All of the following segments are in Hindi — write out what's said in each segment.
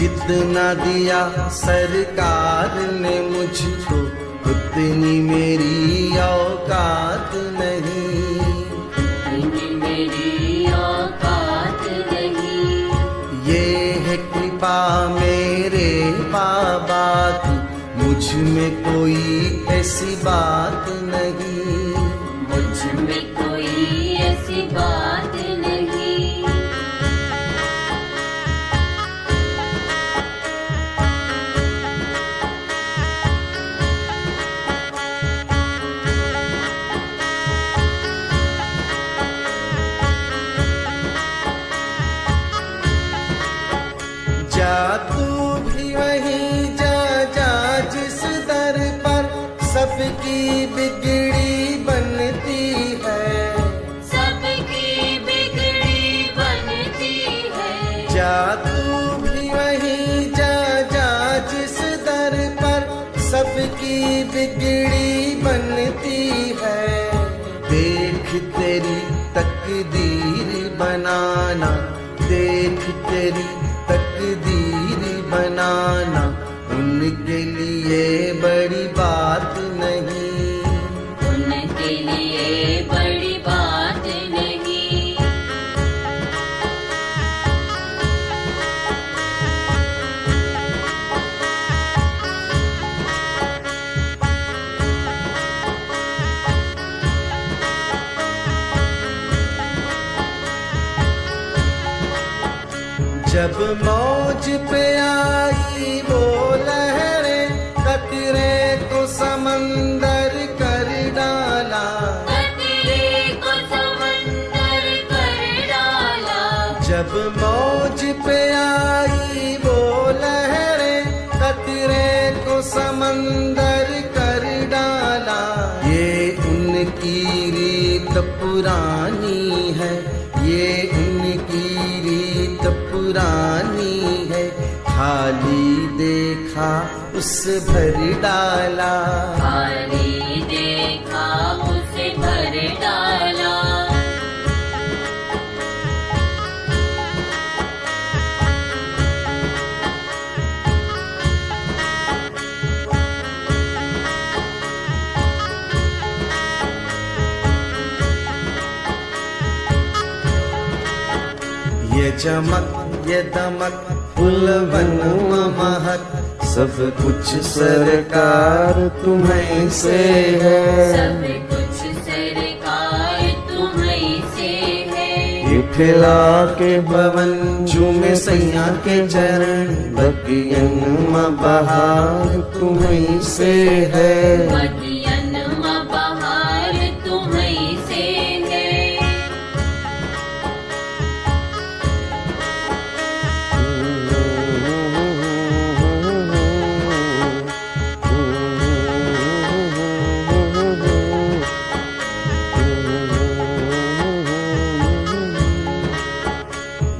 जितना दिया सरकार ने मुझको उतनी मेरी औकात नहीं, उतनी मेरी औकात नहीं। ये है कृपा मेरे बाबा की, मुझ में कोई ऐसी बात नहीं, मुझ में कोई ऐसी बात नहीं। जा तू भी वहीं जा, जा जिस दर पर सबकी बिगड़ी बनती है, सबकी बिगड़ी बनती है। जा तू भी वहीं जा, जा जिस दर पर सबकी बिगड़ी बनती है। देख तेरी तकदीर बनाना, देख तेरी तकदीर बनाना, उनके लिए बड़ी बात नहीं, उनके लिए बड़ी बात नहीं। जब मौज पे आई वो लहरें, कतरे को समंदर कर डाला, कतरे को समंदर कर डाला। जब मौज पे आई वो लहरें, कतरे को समंदर कर डाला। ये उनकी रीत पुरानी है, ये उनकी रीत पुरानी है, खाली देखा उस भर डाला, खाली देखा उसे भर डाला। ये चमक ये दमक फुलवन महक, सब कुछ सरकार तुम्हीं से है, सब कुछ सरकार तुम्हीं से है। इठला के भवन झूमे सैया के चरण, बगियन में बहार तुम्हीं से है, बगियन में बहार तुम्हीं से है।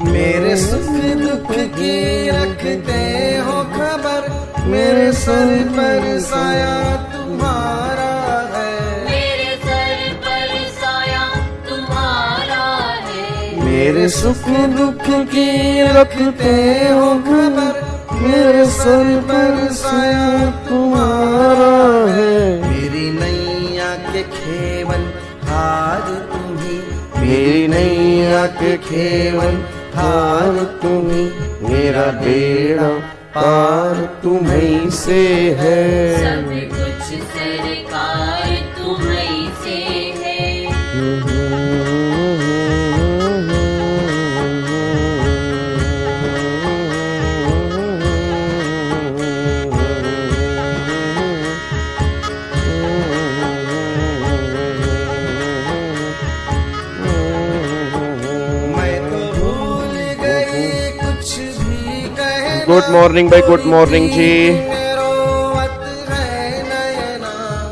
मेरे सुख दुख की रखते हो खबर, मेरे सर पर साया तुम्हारा है, मेरे सर पर साया तुम्हारा है। मेरे सुख दुख की रखते हो खबर, मेरे सर पर साया तुम्हारा है। मेरी नैया के खेवन हार तुम्ही, मेरी नैया के खेवन हार तुम्ही, मेरा बेड़ा पार तुम्हीं से है, सब कुछ सरकार तुम्हीं से है। गुड मॉर्निंग भाई, गुड मॉर्निंग जी।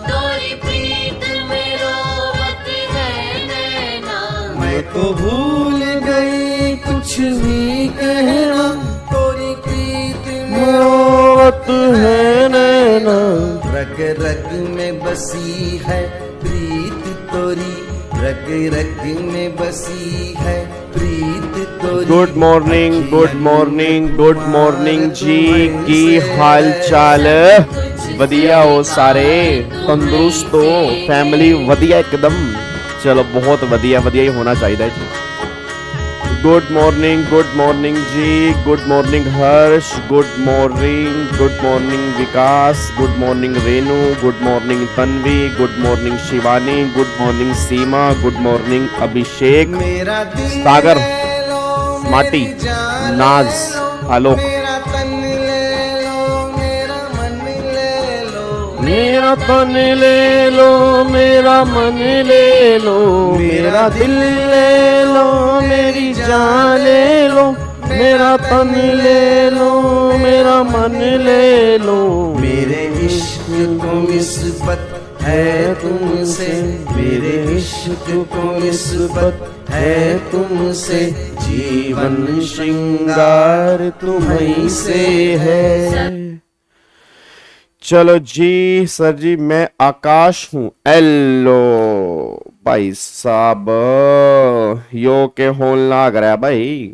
तोरी प्रीत में रोवत है नैना, मैं तो भूल गई कुछ भी कहना, तोरी प्रीत में रोवत है नैना। रग रग में बसी है प्रीत तोरी, रग रग में बसी है प्रीत तोरी good morning, good morning, good morning जी। की हाल चाल? वधिया हो सारे? तंदुरुस्त हो? फैमिली वधिया एकदम? चलो बहुत वधिया, वधिया ही होना चाहिए जी। गुड मॉर्निंग जी। Good morning Harsh, good morning Vikas, good morning Renu, good morning Tanvi, good morning Shivani, good morning Seema, good morning Abhishek, मेरा दिल सागर, ले लो, माटी, मेरी जान नाज, ले लो, आलोक, मेरा तन ले लो, मेरा मन ले लो, मेरा तन ले लो, मेरा मन ले लो, मेरा दिल ले लो, मेरी जान ले लो, मेरा तन ले लो, मेरा मन ले लो। मेरे इश्क को निस्बत है तुमसे, मेरे इश्क को निस्बत है तुमसे, जीवन श्रृंगार तुम्हीं से है। चलो जी सर जी, मैं आकाश हूँ। एलो भाई साहब, यो के होन लाग रहा है भाई।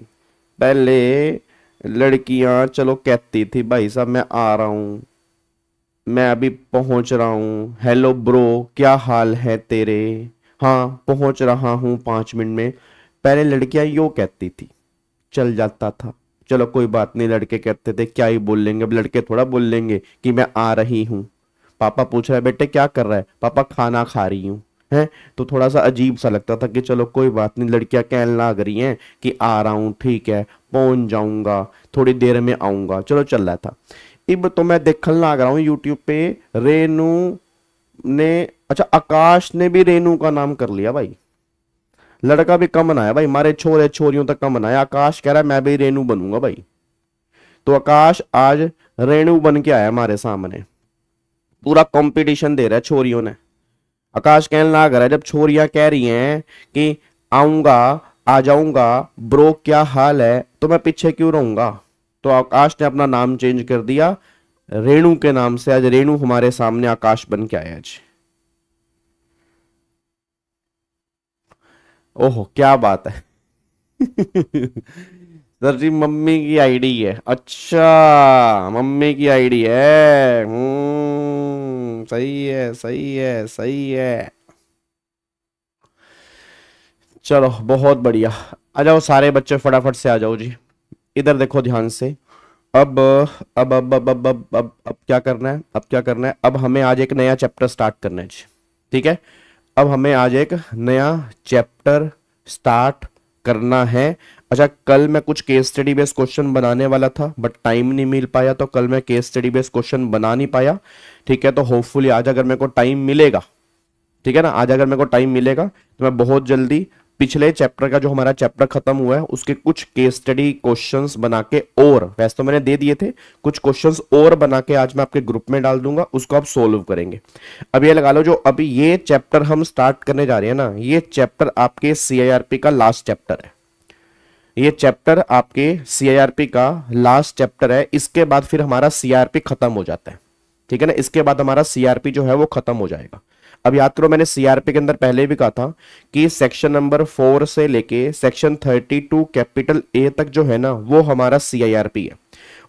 पहले लड़कियां चलो कहती थी भाई साहब मैं आ रहा हूँ, मैं अभी पहुंच रहा हूँ, हेलो ब्रो क्या हाल है तेरे, हाँ पहुंच रहा हूँ 5 मिनट में। पहले लड़कियां यो कहती थी, चल जाता था। चलो कोई बात नहीं, लड़के कहते थे क्या ही बोल लेंगे, अब लड़के थोड़ा बोल लेंगे कि मैं आ रही हूँ। पापा पूछ रहा है बेटे क्या कर रहा है, पापा खाना खा रही हूँ, है तो थोड़ा सा अजीब सा लगता था कि चलो कोई बात नहीं, लड़कियां कहने लग रही हैं कि आ रहा हूँ, ठीक है पहुंच जाऊंगा, थोड़ी देर में आऊंगा, चलो चल रहा था। अब तो मैं देखने लग रहा हूँ यूट्यूब पे रेनू ने, अच्छा आकाश ने भी रेनू का नाम कर लिया भाई। लड़का भी कम बनाया भाई, हमारे छोरे छोरियों तक कम बनाया। आकाश कह रहा है मैं भी रेनू बनूंगा भाई। तो आकाश आज रेनू बन के आया हमारे सामने, पूरा कंपटीशन दे रहा है छोरियों ने। आकाश कहने लग रहा है जब छोरियां कह रही हैं कि आऊंगा आ जाऊंगा ब्रो क्या हाल है, तो मैं पीछे क्यों रहूंगा। तो आकाश ने अपना नाम चेंज कर दिया रेणु के नाम से। आज रेणु हमारे सामने आकाश बन के आया आज। ओहो क्या बात है सर जी मम्मी की आईडी है, अच्छा मम्मी की आईडी है, सही है सही है सही है। चलो बहुत बढ़िया, आ जाओ सारे बच्चे फटाफट से आ जाओ जी। इधर देखो ध्यान से। अब क्या करना है, अब क्या करना है, अब हमें आज एक नया चैप्टर स्टार्ट करना है जी, ठीक है। अब हमें आज एक नया चैप्टर स्टार्ट करना है। अच्छा कल मैं कुछ केस स्टडी बेस्ड क्वेश्चन बनाने वाला था बट टाइम नहीं मिल पाया, तो कल मैं केस स्टडी बेस्ड क्वेश्चन बना नहीं पाया, ठीक है। तो होपफुली आज अगर मेरे को टाइम मिलेगा, ठीक है ना, आज अगर मेरे को टाइम मिलेगा तो मैं बहुत जल्दी पिछले चैप्टर का जो हमारा चैप्टर खत्म हुआ है उसके कुछ केस स्टडी क्वेश्चंस बना के, और वैसे तो मैंने दे दिए थे, कुछ क्वेश्चंस और बना के आज मैं आपके ग्रुप में डाल दूंगा, उसको आप सोल्व करेंगे। अब ये लगा लो जो अभी ये चैप्टर हम स्टार्ट करने जा रहे हैं ना, ये चैप्टर आपके CIRP का लास्ट चैप्टर है। ये चैप्टर आपके CIRP का लास्ट चैप्टर है। इसके बाद फिर हमारा CRP खत्म हो जाता है, ठीक है ना। इसके बाद हमारा CRP जो है वो खत्म हो जाएगा। अब याद करो मैंने CRP के अंदर पहले भी कहा था कि सेक्शन नंबर 4 से लेके सेक्शन 32 कैपिटल A तक जो है ना वो हमारा CIRP है।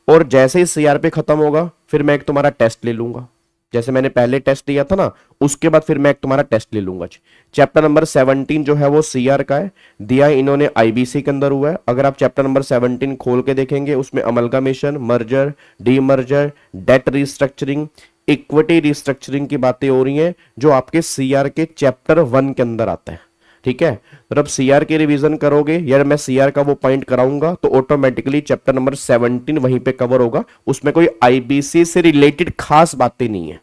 और जैसे ही CRP खत्म होगा फिर मैं एक तुम्हारा टेस्ट ले लूंगा, जैसे मैंने पहले टेस्ट दिया था ना, उसके बाद फिर मैं एक तुम्हारा टेस्ट ले लूंगा। चैप्टर नंबर 17 जो है वो CR का है, दिया इन्होंने IBC के अंदर हुआ है। अगर आप चैप्टर नंबर 17 खोल के देखेंगे उसमें amalgamation, merger, demerger, debt restructuring, equity restructuring की बातें हो रही हैं जो आपके CR के चैप्टर 1 के अंदर आता है, ठीक है। तो जब CR के रिवीजन करोगे या मैं CR का वो पॉइंट कराऊंगा तो ऑटोमेटिकली चैप्टर नंबर 17 वहीं पे कवर होगा, उसमें कोई IBC से रिलेटेड खास बातें नहीं है,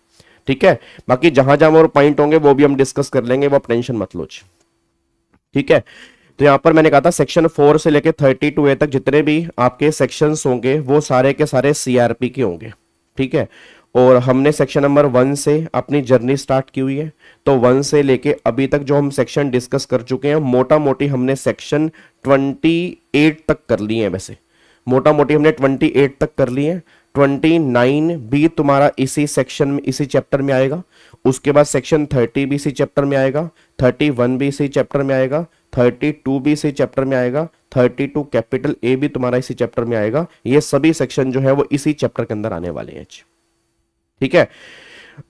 ठीक है। बाकी जहां जहां और पॉइंट होंगे वो भी हम डिस्कस कर लेंगे, वो आप टेंशन मत लो, ठीक है। तो यहां पर मैंने कहा था सेक्शन 4 से लेके 32A तक जितने भी आपके सेक्शंस होंगे वो सारे के सारे CRP के होंगे, ठीक है। और हमने सेक्शन नंबर 1 से अपनी जर्नी स्टार्ट की हुई है, तो 1 से लेके अभी तक जो हम सेक्शन डिस्कस कर चुके हैं मोटा मोटी हमने सेक्शन 28 तक कर लिए हैं। वैसे मोटा मोटी हमने 28 तक कर लिए हैं। 29 भी तुम्हारा इसी सेक्शन में, इसी चैप्टर में आएगा। उसके बाद सेक्शन 30 भी इसी चैप्टर में आएगा, 31 भी इसी चैप्टर में आएगा, 32 भी इसी चैप्टर में आएगा, 32 कैपिटल ए भी तुम्हारा इसी चैप्टर में आएगा। ये सभी सेक्शन जो है वो इसी चैप्टर के अंदर आने वाले हैं। ठीक है,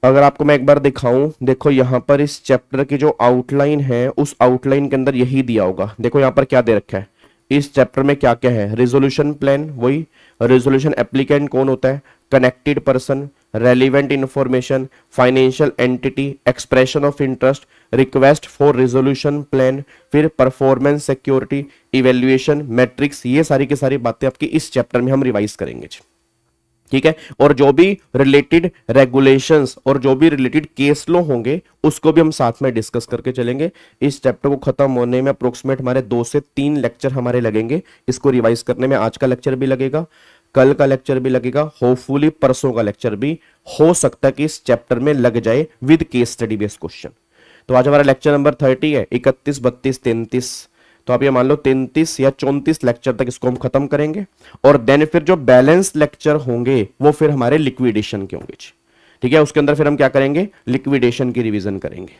अगर आपको मैं एक बार दिखाऊं, देखो यहां पर इस चैप्टर की जो आउटलाइन है उस आउटलाइन के अंदर यही दिया होगा। देखो यहां पर क्या दे रखा है, इस चैप्टर में क्या क्या है, रेजोल्यूशन प्लान, वही रेजोल्यूशन एप्लीकेंट कौन होता है, connected person, relevant information, financial entity, expression of interest, request for resolution plan, फिर परफॉर्मेंस सिक्योरिटी, इवेल्युएशन मैट्रिक्स, ये सारी की सारी बातें आपकी इस चैप्टर में हम रिवाइज करेंगे। ठीक है, और जो भी रिलेटेड रेगुलेशंस और जो भी रिलेटेड केस लॉ होंगे उसको भी हम साथ में डिस्कस करके चलेंगे। इस चैप्टर को खत्म होने में अप्रोक्सीमेट हमारे 2 से 3 लेक्चर हमारे लगेंगे इसको रिवाइज करने में। आज का लेक्चर भी लगेगा, कल का लेक्चर भी लगेगा, होपफुली परसों का लेक्चर भी हो सकता है कि इस चैप्टर में लग जाए with case study based question. तो आज हमारा लेक्चर नंबर 30 है, 31, 32, 33, तो आप ये मान लो 33 या 34 लेक्चर तक इसको हम खत्म करेंगे, और देन फिर जो बैलेंस लेक्चर होंगे वो फिर हमारे लिक्विडेशन के होंगे। ठीक है, उसके अंदर फिर हम क्या करेंगे, लिक्विडेशन की रिवीजन करेंगे।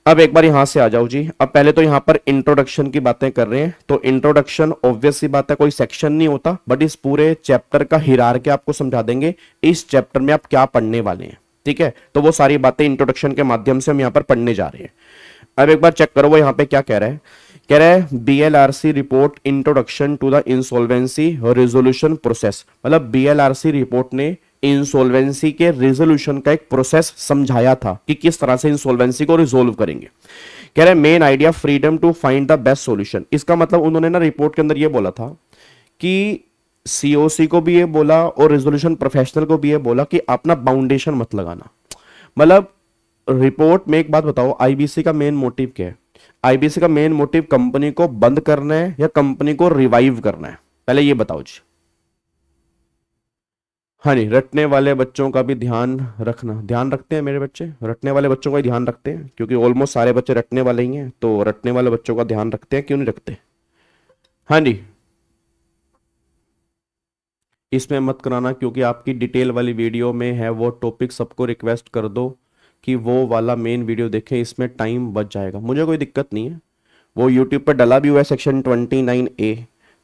अब एक बार यहां से आ जाओ जी। अब पहले तो यहां पर इंट्रोडक्शन की बातें कर रहे हैं, तो इंट्रोडक्शन ऑब्वियस सी बात है कोई सेक्शन नहीं होता, बट इस पूरे चैप्टर का हिरार्की आपको समझा देंगे इस चैप्टर में आप क्या पढ़ने वाले हैं। ठीक है, तो वो सारी बातें इंट्रोडक्शन के माध्यम से हम यहां पर पढ़ने जा रहे हैं। अब एक बार चेक करो वो यहां पे क्या कह रहा है, कह रहा है BLRC report introduction to the insolvency resolution process. मतलब BLRC रिपोर्ट ने इंसॉल्वेंसी के रेजोल्यूशन का एक प्रोसेस समझाया था कि किस तरह से इंसॉल्वेंसी को रिजोल्व करेंगे। कह रहा है main idea freedom to find the best solution. इसका मतलब उन्होंने ना रिपोर्ट के अंदर ये बोला था कि COC को भी ये बोला और रेजोल्यूशन प्रोफेशनल को भी ये बोला कि अपना बाउंडेशन मत लगाना। मतलब रिपोर्ट में एक बात बताओ, IBC का मेन मोटिव क्या है? IBC का मेन मोटिव कंपनी को बंद करना है या कंपनी को रिवाइव करना है? पहले ये बताओ जी। हाँ जी, रटने वाले बच्चों का भी ध्यान रखना। ध्यान रखते हैं मेरे बच्चे? रटने वाले बच्चों का ही ध्यान रखते हैं, क्योंकि ऑलमोस्ट सारे बच्चे रटने वाले ही हैं, तो रटने वाले बच्चों का ध्यान रखते हैं, क्यों नहीं रखते? हाँ जी, इसमें मत कराना क्योंकि आपकी डिटेल वाली वीडियो में है वो टॉपिक। सबको रिक्वेस्ट कर दो कि वो वाला मेन वीडियो देखें, इसमें टाइम बच जाएगा, मुझे कोई दिक्कत नहीं है। वो यूट्यूब पर डला भी हुआ है सेक्शन 29A,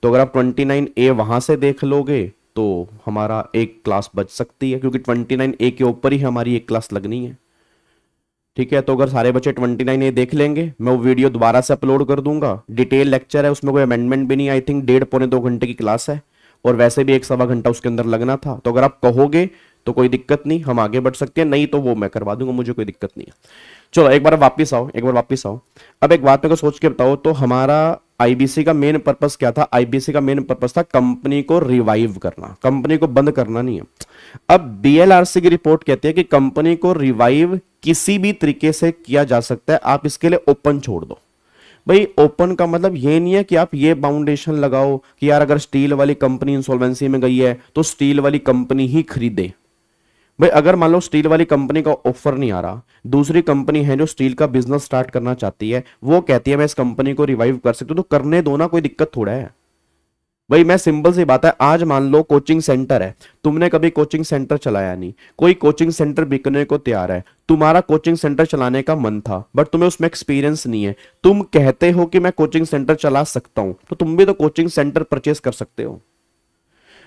तो अगर आप 29A वहां से देख लोगे तो हमारा एक क्लास बच सकती है, क्योंकि 29A के ऊपर ही हमारी एक क्लास लगनी है। ठीक है, तो अगर सारे बच्चे 29A देख लेंगे, मैं वो वीडियो दोबारा से अपलोड कर दूंगा। डिटेल लेक्चर है, उसमें कोई अमेंडमेंट भी नहीं, आई थिंक 1.5-2 घंटे की क्लास है, और वैसे भी 1-1.25 घंटा उसके अंदर लगना था। तो अगर आप कहोगे तो कोई दिक्कत नहीं, हम आगे बढ़ सकते हैं, नहीं तो वो मैं करवा दूंगा, मुझे कोई दिक्कत नहीं है। चलो एक बार वापस आओ, एक बार वापस आओ। अब एक बात मेरे को सोच के बताओ, तो हमारा IBC का मेन पर्पस क्या था? IBC का मेन पर्पस था कंपनी को रिवाइव करना, कंपनी को बंद करना नहीं है। अब BLRC की रिपोर्ट कहती है कि कंपनी को रिवाइव किसी भी तरीके से किया जा सकता है, आप इसके लिए ओपन छोड़ दो। भाई ओपन का मतलब ये नहीं है कि आप ये बाउंडेशन लगाओ कि यार अगर स्टील वाली कंपनी इंसॉल्वेंसी में गई है तो स्टील वाली कंपनी ही खरीदे। भाई अगर मान लो स्टील वाली कंपनी का ऑफर नहीं आ रहा, दूसरी कंपनी है जो स्टील का बिजनेस स्टार्ट करना चाहती है, वो कहती है मैं इस कंपनी को रिवाइव कर सकती हूँ, तो करने दो ना, कोई दिक्कत थोड़ा है। भाई मैं सिंपल सी बात है, आज मान लो कोचिंग सेंटर है, तुमने कभी कोचिंग सेंटर चलाया नहीं, कोई कोचिंग सेंटर बिकने को तैयार है, तुम्हारा कोचिंग सेंटर चलाने का मन था बट तुम्हें उसमें एक्सपीरियंस नहीं है, तुम कहते हो कि मैं कोचिंग सेंटर चला सकता हूं, तो तुम भी तो कोचिंग सेंटर परचेस कर सकते हो।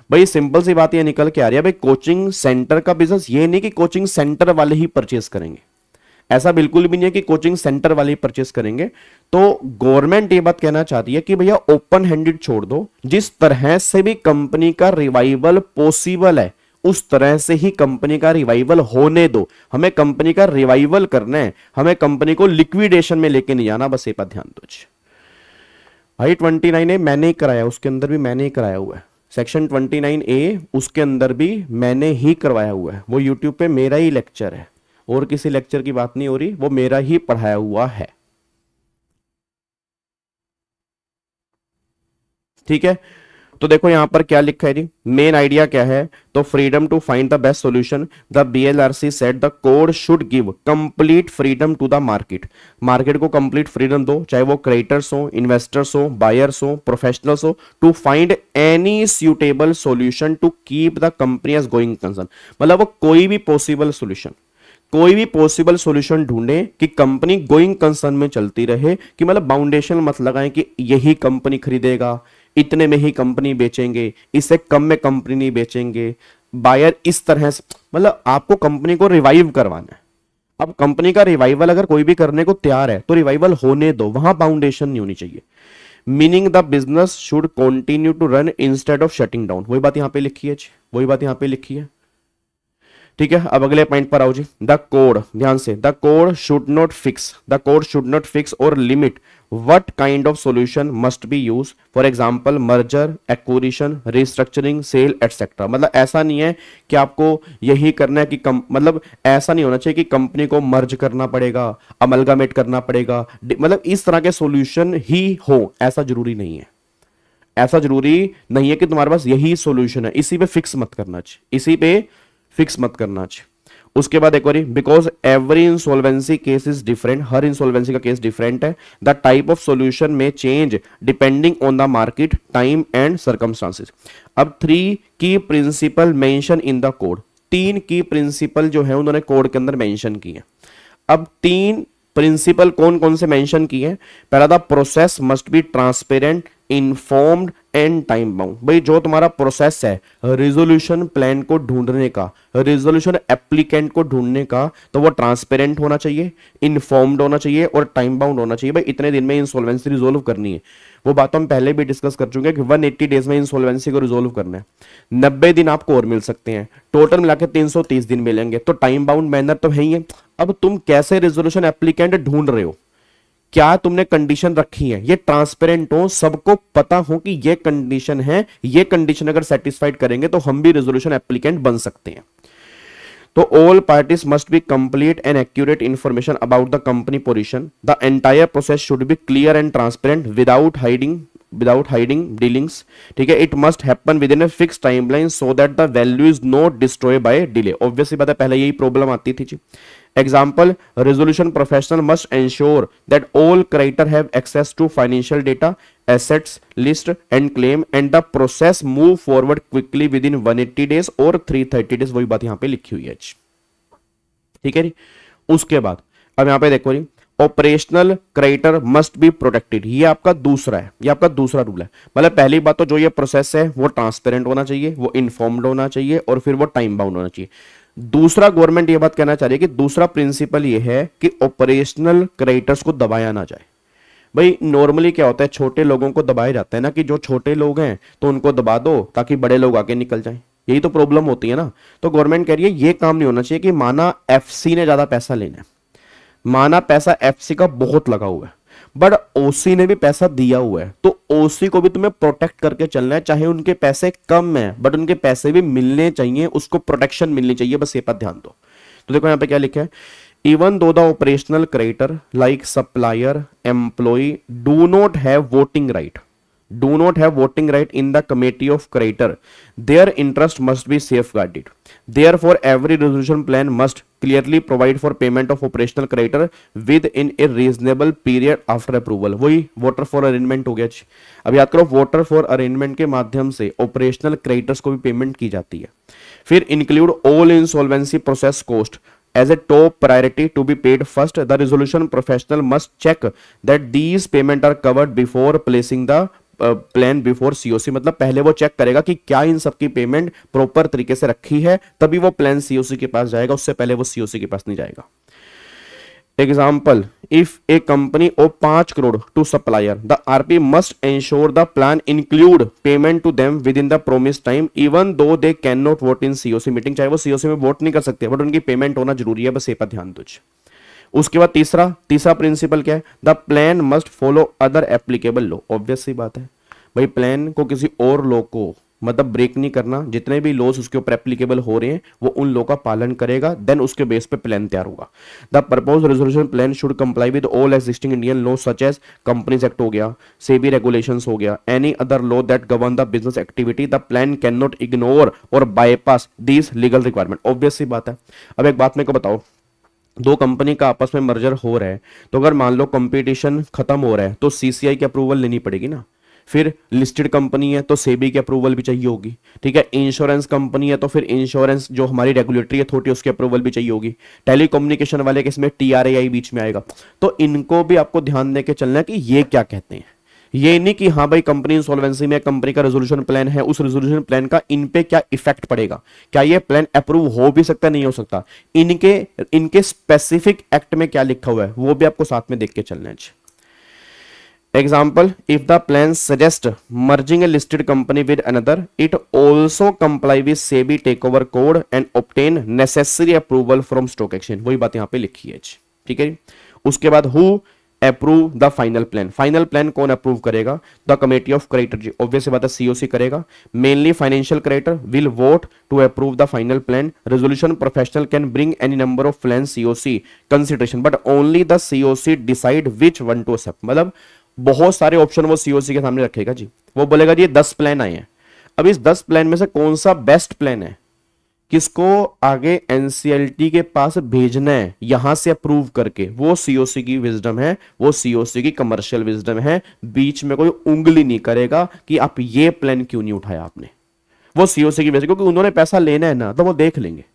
भाई सिंपल सी बात ये निकल के आ रही है, भाई कोचिंग सेंटर का बिजनेस ये नहीं कि कोचिंग सेंटर वाले ही परचेस करेंगे, ऐसा बिल्कुल भी नहीं है कि कोचिंग सेंटर वाले ही परचेस करेंगे। तो गवर्नमेंट ये बात कहना चाहती है कि भैया ओपन हैंडेड छोड़ दो, जिस तरह से भी कंपनी का रिवाइवल पॉसिबल है उस तरह से ही कंपनी का रिवाइवल होने दो। हमें कंपनी का रिवाइवल करना है, हमें कंपनी को लिक्विडेशन में लेके नहीं जाना, बस ये पर ध्यान दो। भाई 29A मैंने ही कराया, उसके अंदर भी मैंने ही कराया हुआ है, सेक्शन 29A उसके अंदर भी मैंने ही करवाया हुआ है, वो यूट्यूब पे मेरा ही लेक्चर है, और किसी लेक्चर की बात नहीं हो रही, वो मेरा ही पढ़ाया हुआ है। ठीक है, तो देखो यहां पर क्या लिखा है जी, मेन आइडिया क्या है, तो freedom to find the best solution, the BLRC said the code should give complete freedom to the market. Market को कंप्लीट फ्रीडम दो, चाहे वो क्रिएटर्स हो, इन्वेस्टर्स हो, बायर्स हो, प्रोफेशनल्स हो, to find any suitable solution to keep the company as going concern. मतलब वो कोई भी पॉसिबल सॉल्यूशन, कोई भी पॉसिबल सॉल्यूशन ढूंढे कि कंपनी गोइंग कंसर्न में चलती रहे, कि मतलब बाउंडेशन मत लगाएं कि यही कंपनी खरीदेगा, इतने में ही कंपनी बेचेंगे, इससे कम में कंपनी नहीं बेचेंगे, बायर इस तरह से, मतलब आपको कंपनी को रिवाइव करवाना है। अब कंपनी का रिवाइवल अगर कोई भी करने को तैयार है तो रिवाइवल होने दो, वहां बाउंडेशन नहीं होनी चाहिए। Meaning the business should continue to run instead of shutting down, वही बात यहां पे लिखी है, वही बात यहां पे लिखी है, ठीक है। अब अगले पॉइंट पर आओ जी, द कोड, ध्यान से, the code should not fix और limit what kind of solution must be use, for example merger, acquisition, restructuring, sale etcetera. मतलब ऐसा नहीं है कि आपको यही करना है कि मतलब ऐसा नहीं होना चाहिए कि कंपनी को मर्ज करना पड़ेगा, अमलगामेट करना पड़ेगा, मतलब इस तरह के सॉल्यूशन ही हो, ऐसा जरूरी नहीं है। ऐसा जरूरी नहीं है कि तुम्हारे पास यही सॉल्यूशन है, इसी पे फिक्स मत करना चाहिए, इसी पे फिक्स मत करना चाहिए। उसके बाद एक बार, because every insolvency case is different, हर इंसॉल्वेंसी का केस डिफरेंट है। द टाइप ऑफ सॉल्यूशन में change depending on the market, time and circumstances. अब 3 की principle mention in the code, 3 की प्रिंसिपल जो है उन्होंने कोड के अंदर मेंशन की है। अब 3 प्रिंसिपल कौन कौन से मेंशन किए हैं? पहला था process must be transparent, informed and time bound. भाई जो तुम्हारा प्रोसेस है रिजोल्यूशन प्लान को ढूंढने का, रिजोल्यूशन एप्लीकेंट को ढूंढने का, तो वो ट्रांसपेरेंट होना चाहिए, इन्फॉर्म्ड होना चाहिए और टाइम बाउंड होना चाहिए। भाई इतने दिन में इंसॉल्वेंसी रिजोल्व करनी है, वो बात हम पहले भी डिस्कस कर चुके हैं कि 180 डेज में इंसॉल्वेंसी को रिजोल्व करना है। 90 दिन आपको और मिल सकते हैं, टोटल मिलाकर 330 दिन मिलेंगे, तो टाइम बाउंड मैनर तो है ही है। अब तुम कैसे रिजोल्यूशन एप्लीकेंट ढूंढ रहे हो, क्या तुमने कंडीशन रखी है, ये ट्रांसपेरेंट हो, सबको पता हो कि ये कंडीशन है, ये कंडीशन अगर सेटिस्फाइड करेंगे तो हम भी रेजोल्यूशन एप्लीकेंट बन सकते हैं। तो all parties must be complete and accurate information about the company position. The entire process should be clear and transparent without hiding dealings, ठीक है। It must happen within a fix timeline so that the value is not destroy by delay. Obviously बात है, पहले यही प्रॉब्लम आती थी जी। Example, resolution professional must ensure that all creditor have access to financial data, assets, list and claim and the process move forward quickly within 180 days और 330 days। वही बात यहाँ पे लिखी हुई है, ठीक है जी। उसके बाद अब यहाँ पे देखो जी, operational creditor must be protected, ये आपका दूसरा है, ये आपका दूसरा रूल है। मतलब पहली बात तो जो ये प्रोसेस है वो ट्रांसपेरेंट होना चाहिए, वो इन्फॉर्म्ड होना चाहिए और फिर वो टाइम बाउंड होना चाहिए। दूसरा गवर्नमेंट ये बात कहना चाह रही है कि दूसरा प्रिंसिपल ये है कि ऑपरेशनल क्रेडिटर्स को दबाया ना जाए। भाई नॉर्मली क्या होता है, छोटे लोगों को दबाया जाता है ना, कि जो छोटे लोग हैं तो उनको दबा दो ताकि बड़े लोग आगे निकल जाएं, यही तो प्रॉब्लम होती है ना। तो गवर्नमेंट कह रही है ये काम नहीं होना चाहिए कि माना एफसी ने ज्यादा पैसा लेना है, माना पैसा एफसी का बहुत लगा हुआ है बट ओसी ने भी पैसा दिया हुआ है, तो ओसी को भी तुम्हें प्रोटेक्ट करके चलना है, चाहे उनके पैसे कम है बट उनके पैसे भी मिलने चाहिए, उसको प्रोटेक्शन मिलनी चाहिए, बस ये पर ध्यान दो। तो देखो यहाँ पे क्या लिखा है, even though the operational creditor like supplier employ do not have voting right in the committee of creditor, their interest must be safeguarded. Therefore, every resolution plan must clearly provide for payment of operational creditor within a reasonable period after approval। वही वोटर फॉर अरेंजमेंट हो गया। अब याद करो, वोटर फॉर अरेंजमेंट के माध्यम से ऑपरेशनल क्रेडिटर्स को भी पेमेंट की जाती है। फिर include all insolvency process cost as a top priority to be paid first. The resolution professional must check that these payment are covered before placing the plan before COC. मतलब पहले वो चेक करेगा कि क्या इन सबकी पेमेंट प्रॉपर तरीके से रखी है, तभी वो प्लान सीओसी के पास जाएगा, उससे पहले वो सीओसी के पास नहीं जाएगा। Example, if a company of 5 crore to supplier, the RP must ensure the plan include payment to them within the promise time even though they can not vote in COC meeting. चाहे वो सीओसी में वोट नहीं कर सकते बट उनकी पेमेंट होना जरूरी है, बस ये पर ध्यान दो। उसके बाद तीसरा प्रिंसिपल क्या है, the plan must follow other applicable law. Obvious सी बात है भाई, प्लान को किसी और लॉ को मतलब ब्रेक नहीं करना, जितने भी लॉज उसके ऊपर एप्लीकेबल हो रहे हैं वो उन लॉ का पालन करेगा, देन उसके बेस पे प्लान तैयार होगा। The proposed resolution plan should comply with all existing Indian law such as Companies Act हो गया, सेबी रेगुलेशंस हो गया, any other law that govern the business activity. The plan can not ignore और bypass this legal requirement. Obvious सी बात है। अब एक बात मेरे को बताओ, दो कंपनी का आपस में मर्जर हो रहा है, तो अगर मान लो कंपटीशन खत्म हो रहा है तो सीसीआई की अप्रूवल लेनी पड़ेगी ना। फिर लिस्टेड कंपनी है तो सेबी की अप्रूवल भी चाहिए होगी, ठीक है। इंश्योरेंस कंपनी है तो फिर इंश्योरेंस जो हमारी रेगुलेटरी अथॉरिटी उसकी अप्रूवल भी चाहिए होगी। टेलीकम्युनिकेशन वाले केस में TRAI बीच में आएगा। तो इनको भी आपको ध्यान देके चलना है कि ये क्या कहते हैं। ये नहीं कि हाँ भाई कंपनी इंसॉल्वेंसी में कंपनी का रेजोल्यूशन प्लान है, उस रेजोल्यूशन प्लान का इन पे क्या इफेक्ट पड़ेगा, क्या ये प्लान अप्रूव हो भी सकता है, नहीं हो सकता, इनके स्पेसिफिक एक्ट में क्या लिखा हुआ है वो भी आपको साथ में देख के चलना है। Example, if the plan suggests merging a listed company with another, it also comply with SEBI takeover code and obtain necessary approval from stock exchange। वही बात यहाँ पे लिखी है, ठीक है। उसके बाद who approve the final plan, final plan कौन अप्रूव करेगा? द कमेटी ऑफ क्रेडिटर जी, ऑब्वियस बात है COC करेगा। Mainly financial creditor will vote to approve the final plan. Resolution professional can bring any number of plan COC consideration, but only the COC decide which one to accept. मतलब बहुत सारे ऑप्शन वो COC के सामने रखेगा जी, वो बोलेगा जी 10 प्लान आए हैं, अब इस 10 प्लान में से कौन सा बेस्ट प्लान है, किसको आगे NCLT के पास भेजना है यहां से अप्रूव करके, वो COC की विजडम है, वो COC की कमर्शियल विजडम है। बीच में कोई उंगली नहीं करेगा कि आप ये प्लान क्यों नहीं उठाया आपने, वो COC की वजह, क्योंकि उन्होंने पैसा लेना है ना तो वो देख लेंगे,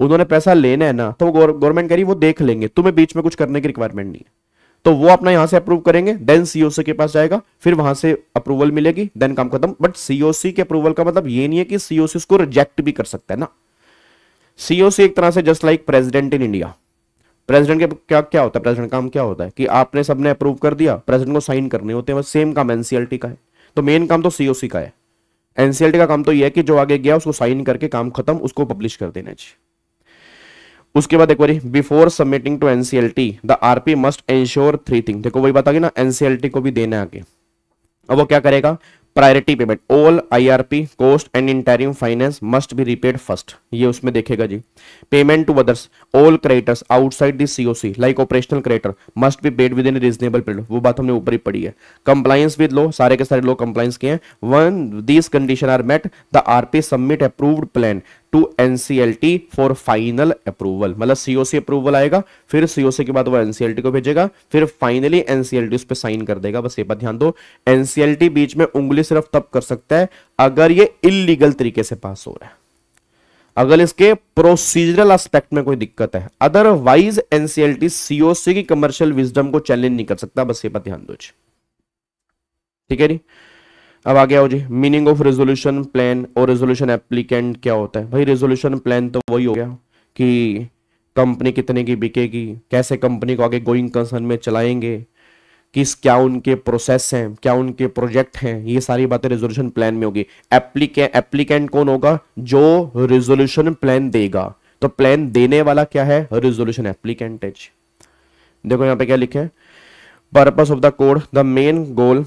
उन्होंने पैसा लेना है ना तो गवर्नमेंट कह रही वो देख लेंगे, तुम्हें बीच में कुछ करने की रिक्वायरमेंट नहीं है। तो वो अपना यहां से अप्रूव करेंगे, देन COC के पास जाएगा, फिर वहां से अप्रूवल मिलेगी, देन काम खत्म। बट COC के अप्रूवल का मतलब ये नहीं है कि COC उसको रिजेक्ट भी कर सकता है ना। COC एक तरह से just like president in India, president के क्या होता है, प्रेसिडेंट काम क्या होता है कि आपने सबने अप्रूव कर दिया, प्रेसिडेंट को साइन करने होते हैं, सेम काम NCLT का है। तो मेन काम तो COC का है, NCLT का काम तो यह है कि जो आगे गया उसको साइन करके काम खत्म, उसको पब्लिश कर देना चाहिए। उसके बाद एक बार before submitting to NCLT the RP must ensure 3 thing. देखो वही बात आ गई ना, NCLT को भी देना है आगे। अब वो क्या करेगा, priority payment, all IRP cost and interim finance must be repaid first, ये उसमें देखेगा जी। Payment to others, all creditors outside this COC like operational creditor must be paid within reasonable period, वो बात हमने ऊपर ही पढ़ी है। कंप्लायंस विद लॉ, सारे के सारे लॉ कंप्लायंस किए हैं। Once these condition are met the RP submit approved plan to NCLT for final approval, मतलब COC अप्रूवल आएगा, फिर COC के बाद वो NCLT को भेजेगा, फिर फाइनली NCLT उस पर साइन कर देगा। बस ये बात ध्यान दो, NCLT बीच में उंगली सिर्फ तब कर सकता है अगर ये इलीगल तरीके से पास हो रहा है, अगर इसके प्रोसीजरल एस्पेक्ट में कोई दिक्कत है, अदरवाइज NCLT COC की कमर्शियल विजडम को चैलेंज नहीं कर सकता। बस ये बात ध्यान दो, ठीक है जी। अब आगे आओ जी, मीनिंग ऑफ रेजोल्यूशन प्लान और रेजोल्यूशन एप्लीकेंट क्या होता है। भाई रेजोल्यूशन प्लान तो वही हो गया कि कंपनी कितने की बिकेगी, कैसे कंपनी को आगे गोइंग कंसर्न में चलाएंगे, क्या उनके प्रोसेस हैं, क्या उनके प्रोजेक्ट हैं, ये सारी बातें रेजोल्यूशन प्लान में होगी। एप्लीकेंट कौन होगा, जो रेजोल्यूशन प्लान देगा, तो प्लान देने वाला क्या है, रेजोल्यूशन एप्लीकेंट है। देखो यहाँ पे क्या लिखा है, purpose of the code, the main goal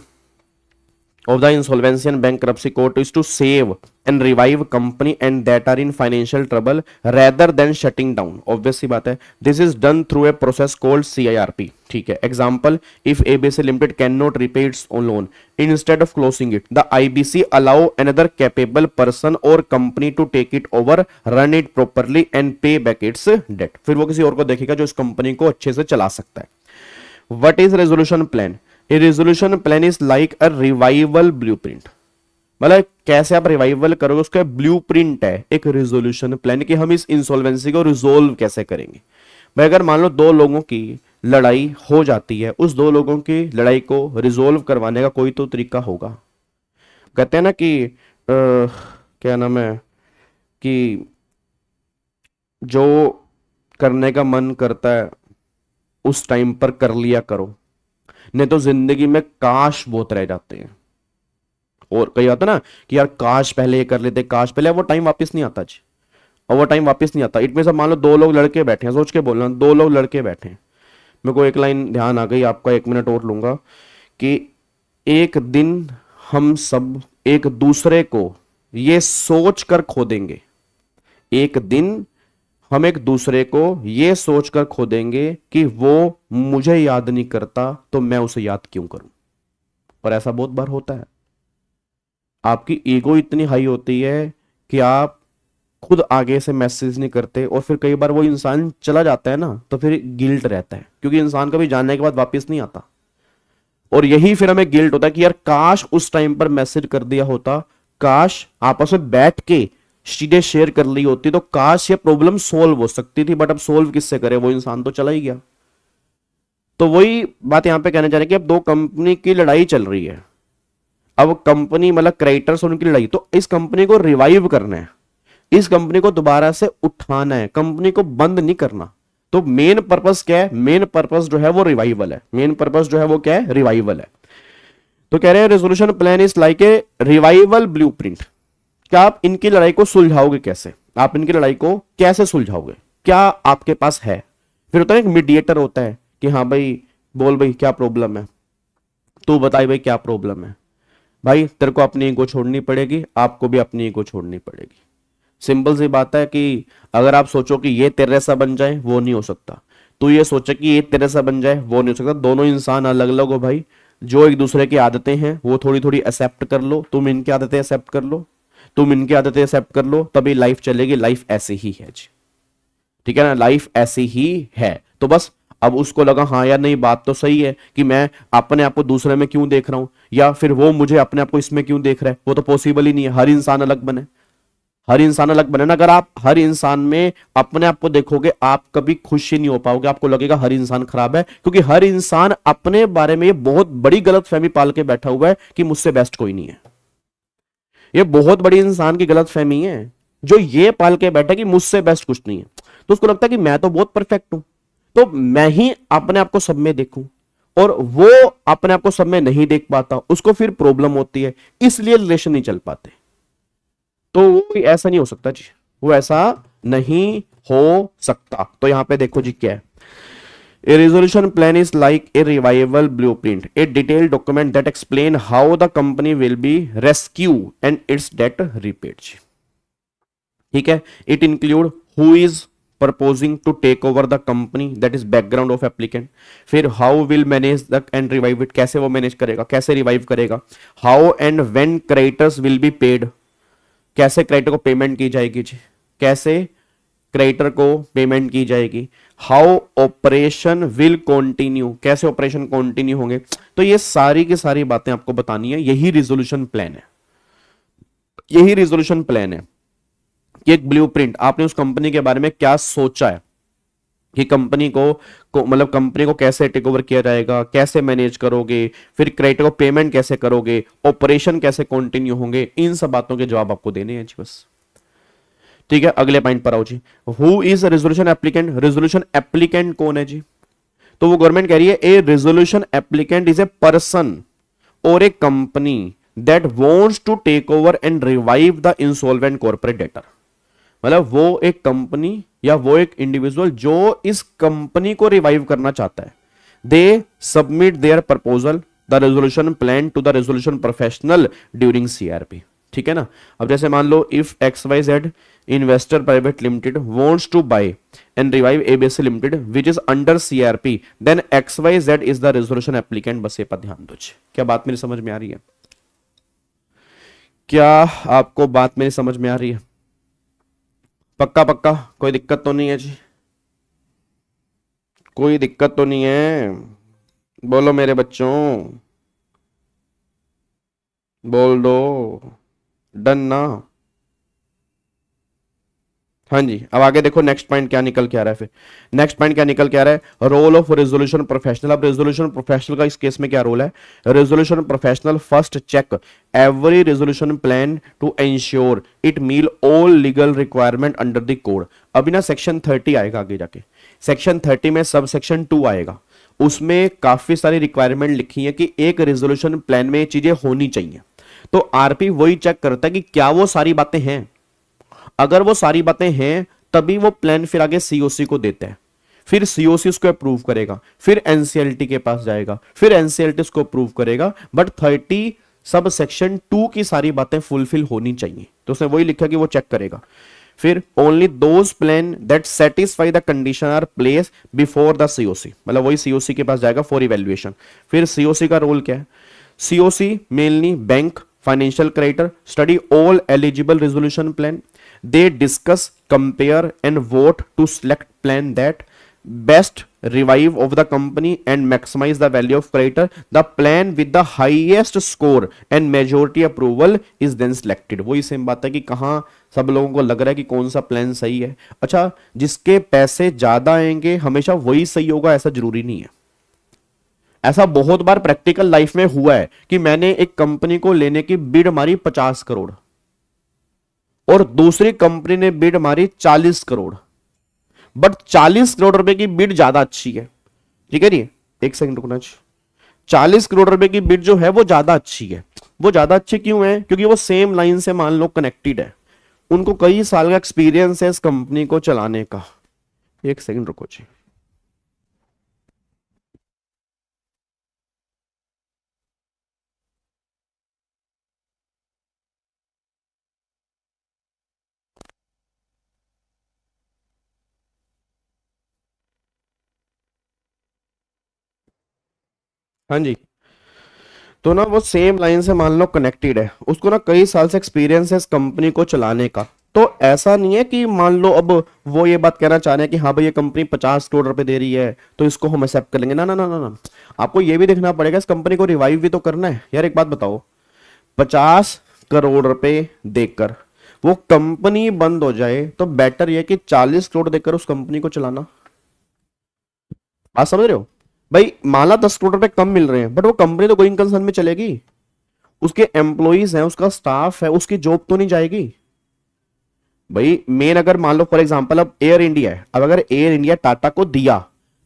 of the insolvency and bankruptcy court is to save and revive company and that are in financial trouble rather than shutting down, obvious सी बात है। this is done through a process called CIRP, ठीक है। example, if ABC Limited cannot repay its own loan, instead of closing it the IBC allow another capable person or company to take it over, run it properly and pay back its debt, फिर वो किसी और को देखेगा जो इस कंपनी को अच्छे से चला सकता है। what is resolution plan? A resolution plan is like a revival blueprint, मतलब कैसे आप रिवाइवल करोगे उसका ब्लूप्रिंट है एक रेजोल्यूशन प्लान कि हम इस इंसॉल्वेंसी को रिजोल्व कैसे करेंगे। भाई अगर मान लो 2 लोगों की लड़ाई हो जाती है, उस 2 लोगों की लड़ाई को रिजोल्व करवाने का कोई तो तरीका होगा। कहते हैं ना कि क्या नाम है कि जो करने का मन करता है उस टाइम पर कर लिया करो, नहीं तो जिंदगी में काश बहुत रह जाते हैं। और कई आता ना कि यार काश पहले ये कर लेते, काश पहले, वो टाइम वापस नहीं आता जी, और वो टाइम वापस नहीं आता। इट में सब मान लो 2 लोग लड़के बैठे हैं, सोच के बोलना 2 लोग लड़के बैठे हैं, मेरे को एक लाइन ध्यान आ गई, आपका 1 मिनट और लूंगा, कि एक दिन हम सब एक दूसरे को ये सोच कर खो देंगे, एक दिन हम एक दूसरे को ये सोचकर खो देंगे कि वो मुझे याद नहीं करता तो मैं उसे याद क्यों करूं। और ऐसा बहुत बार होता है, आपकी ईगो इतनी हाई होती है कि आप खुद आगे से मैसेज नहीं करते, और फिर कई बार वो इंसान चला जाता है ना तो फिर गिल्ट रहता है, क्योंकि इंसान कभी जानने के बाद वापस नहीं आता। और यही फिर हमें गिल्ट होता है कि यार काश उस टाइम पर मैसेज कर दिया होता, काश आपस में बैठ के चीजें शेयर कर ली होती, तो काश ये प्रॉब्लम सोल्व हो सकती थी। बट अब सोल्व किससे करे, वो इंसान तो चला ही गया। तो वही बात यहां पे कहने जा रहे हैं कि अब दो कंपनी की लड़ाई चल रही है। अब कंपनी मतलब क्रिएटर्स उनकी लड़ाई, तो इस कंपनी को रिवाइव करना है, इस कंपनी को दोबारा से उठाना है, कंपनी को बंद नहीं करना। तो मेन पर्पस क्या है, मेन पर्पस जो है वो रिवाइवल है, मेन पर्पस जो है वो क्या है, रिवाइवल है। तो कह रहे हैं resolution plan is like a revival blueprint. क्या आप इनकी लड़ाई को सुलझाओगे कैसे, आप इनकी लड़ाई को कैसे सुलझाओगे, क्या आपके पास है। फिर होता है एक मीडिएटर होता है कि हाँ भाई बोल भाई क्या प्रॉब्लम है, तू बताई भाई क्या प्रॉब्लम है। भाई तेरे को अपनी ईगो छोड़नी पड़ेगी, आपको भी अपनी ईगो छोड़नी पड़ेगी। सिंपल सी बात है कि अगर आप सोचो कि ये तेरे सा बन जाए, वो नहीं हो सकता। तू ये सोचे कि ये तेरे सा बन जाए, वो नहीं हो सकता। दोनों इंसान अलग अलग हो भाई। जो एक दूसरे की आदतें हैं वो थोड़ी थोड़ी एक्सेप्ट कर लो, तुम इनकी आदतें एक्सेप्ट कर लो, तुम इनकी आदतें एक्सेप्ट कर लो, तभी लाइफ चलेगी। लाइफ ऐसी ही है जी, ठीक है ना, लाइफ ऐसी ही है। तो बस अब उसको लगा हाँ यार नहीं बात तो सही है कि मैं अपने आप को दूसरे में क्यों देख रहा हूं, या फिर वो मुझे अपने आप को इसमें क्यों देख रहा है। वो तो पॉसिबल ही नहीं है, हर इंसान अलग बने, हर इंसान अलग बने ना। अगर आप हर इंसान में अपने आप को देखोगे, आप कभी खुश ही नहीं हो पाओगे, आपको लगेगा हर इंसान खराब है, क्योंकि हर इंसान अपने बारे में ये बहुत बड़ी गलतफहमी पाल के बैठा हुआ है कि मुझसे बेस्ट कोई नहीं है। ये बहुत बड़ी इंसान की गलतफहमी है जो ये पाल के बैठा कि मुझसे बेस्ट कुछ नहीं है। तो उसको लगता है कि मैं तो बहुत परफेक्ट हूं, तो मैं ही अपने आप को सब में देखूं, और वो अपने आप को सब में नहीं देख पाता, उसको फिर प्रॉब्लम होती है, इसलिए रिलेशन नहीं चल पाते। तो वो ऐसा नहीं हो सकता जी, वो ऐसा नहीं हो सकता। तो यहां पे देखो जी क्या है, A resolution plan is like a revival blueprint, a detailed document that explain how the company will be rescued and its debt repaid. ठीक है, it include who is proposing to take over the company, that is background of applicant. फिर how will manage the and revive it, कैसे वो मैनेज करेगा, कैसे रिवाइव करेगा। how and when creditors will be paid, कैसे क्रेडिटर को पेमेंट की जाएगी जी, कैसे क्रेडिटर को पेमेंट की जाएगी। हाउ ऑपरेशन विल कंटिन्यू, कैसे ऑपरेशन कंटिन्यू होंगे। तो ये सारी की सारी बातें आपको बतानी है, यही रिजोल्यूशन प्लान है, यही रिजोल्यूशन प्लान है कि एक ब्लूप्रिंट आपने उस कंपनी के बारे में क्या सोचा है कि कंपनी को मतलब कंपनी को कैसे टेक ओवर किया जाएगा, कैसे मैनेज करोगे, फिर क्रेडिटर को पेमेंट कैसे करोगे, ऑपरेशन कैसे कंटिन्यू होंगे। इन सब बातों के जवाब आपको देने हैं जी बस, ठीक है। अगले पॉइंट पर आओ जी, who is resolution applicant. Resolution applicant कौन है जी, तो वो गवर्नमेंट कह रही है a resolution applicant is a person और a company that wants to take over and revive the insolvent corporate debtor. मतलब वो एक कंपनी या वो एक इंडिविजुअल जो इस कंपनी को रिवाइव करना चाहता है। They submit their proposal the resolution plan to the resolution professional during CRP, ठीक है ना। अब जैसे मान लो if XYZ investor private limited wants to buy and revive ABC limited which is under CRP, then XYZ is the resolution applicant. बस ये पर ध्यान दो। क्या बात मेरी समझ में आ रही है, क्या आपको बात मेरी समझ में आ रही है? पक्का पक्का, कोई दिक्कत तो नहीं है जी, कोई दिक्कत तो नहीं है, बोलो मेरे बच्चों, बोल दो, डन ना। हाँ जी, अब आगे देखो नेक्स्ट पॉइंट क्या निकल के आ रहा है। फिर नेक्स्ट पॉइंट क्या निकल के आ रहा है, रोल ऑफ रेजोल्यूशन प्रोफेशनल। अब रेजोल्यूशन प्रोफेशनल का इस केस में क्या रोल है। Resolution professional first check every resolution plan to ensure it meet all legal requirement under the code. अभी ना सेक्शन 30 आएगा आगे जाके, सेक्शन 30 में सब सेक्शन 2 आएगा, उसमें काफी सारी रिक्वायरमेंट लिखी है कि एक रेजोल्यूशन प्लान में ये चीजें होनी चाहिए। तो आरपी वही चेक करता है कि क्या वो सारी बातें हैं। अगर वो सारी बातें हैं तभी वो प्लान फिर आगे सीओसी को देता है, फिर सीओसी उसको अप्रूव करेगा, फिर एनसीएलटी के पास जाएगा, फिर एनसीएलटी उसको अप्रूव करेगा। बट 30 सब सेक्शन 2 की सारी बातें फुलफिल होनी चाहिए, तो उसने वही लिखा कि वो चेक करेगा। फिर only those plan that satisfy the condition are place before the COC, मतलब वही सीओसी के पास जाएगा फॉर इवैल्यूएशन। फिर सीओसी का रोल क्या है, COC mainly bank financial creditor study all eligible resolution plan, they discuss, compare and vote to select plan that best revive of the company and maximize the value of creditor. The plan with the highest score and majority approval is then selected. वही सेम बात है कि कहाँ सब लोगों को लग रहा है कि कौन सा प्लान सही है. अच्छा, जिसके पैसे ज्यादा आएंगे हमेशा वही सही होगा ऐसा जरूरी नहीं है. ऐसा बहुत बार प्रैक्टिकल लाइफ में हुआ है कि मैंने एक कंपनी को लेने की बिड मारी 50 करोड़ और दूसरी कंपनी ने बिड मारी 40 करोड़, बट 40 करोड़ रुपए की बिड ज्यादा अच्छी है. ठीक है जी, एक सेकंड रुकना. 40 करोड़ रुपए की बिड जो है वो ज्यादा अच्छी है. वो ज्यादा अच्छी क्यों है? क्योंकि वो सेम लाइन से मान लो कनेक्टेड है, उनको कई साल का एक्सपीरियंस है इस कंपनी को चलाने का. एक सेकंड रुको जी. हाँ जी, तो ना वो सेम लाइन से मान लो कनेक्टेड है, उसको ना कई साल से एक्सपीरियंस है इस कंपनी को चलाने का. तो ऐसा नहीं है कि मान लो अब वो ये बात कहना चाह रहे हैं कि हाँ भाई ये कंपनी 50 करोड़ रुपए दे रही है तो इसको हम एक्सेप्ट कर लेंगे. ना ना ना ना ना, आपको ये भी देखना पड़ेगा इस कंपनी को रिवाइव भी तो करना है यार. एक बात बताओ, 50 करोड़ रुपए देकर वो कंपनी बंद हो जाए तो बेटर ये कि 40 करोड़ देकर उस कंपनी को चलाना. बात समझ रहे हो भाई? माला 10 करोड़ रुपए कम मिल रहे हैं बट वो कंपनी तो गोइंग कंसर्न में चलेगी, उसके एम्प्लॉइज हैं, उसका स्टाफ है, उसकी जॉब तो नहीं जाएगी भाई. मेन अगर मान लो फॉर एग्जांपल अब एयर इंडिया है, अब अगर एयर इंडिया टाटा को दिया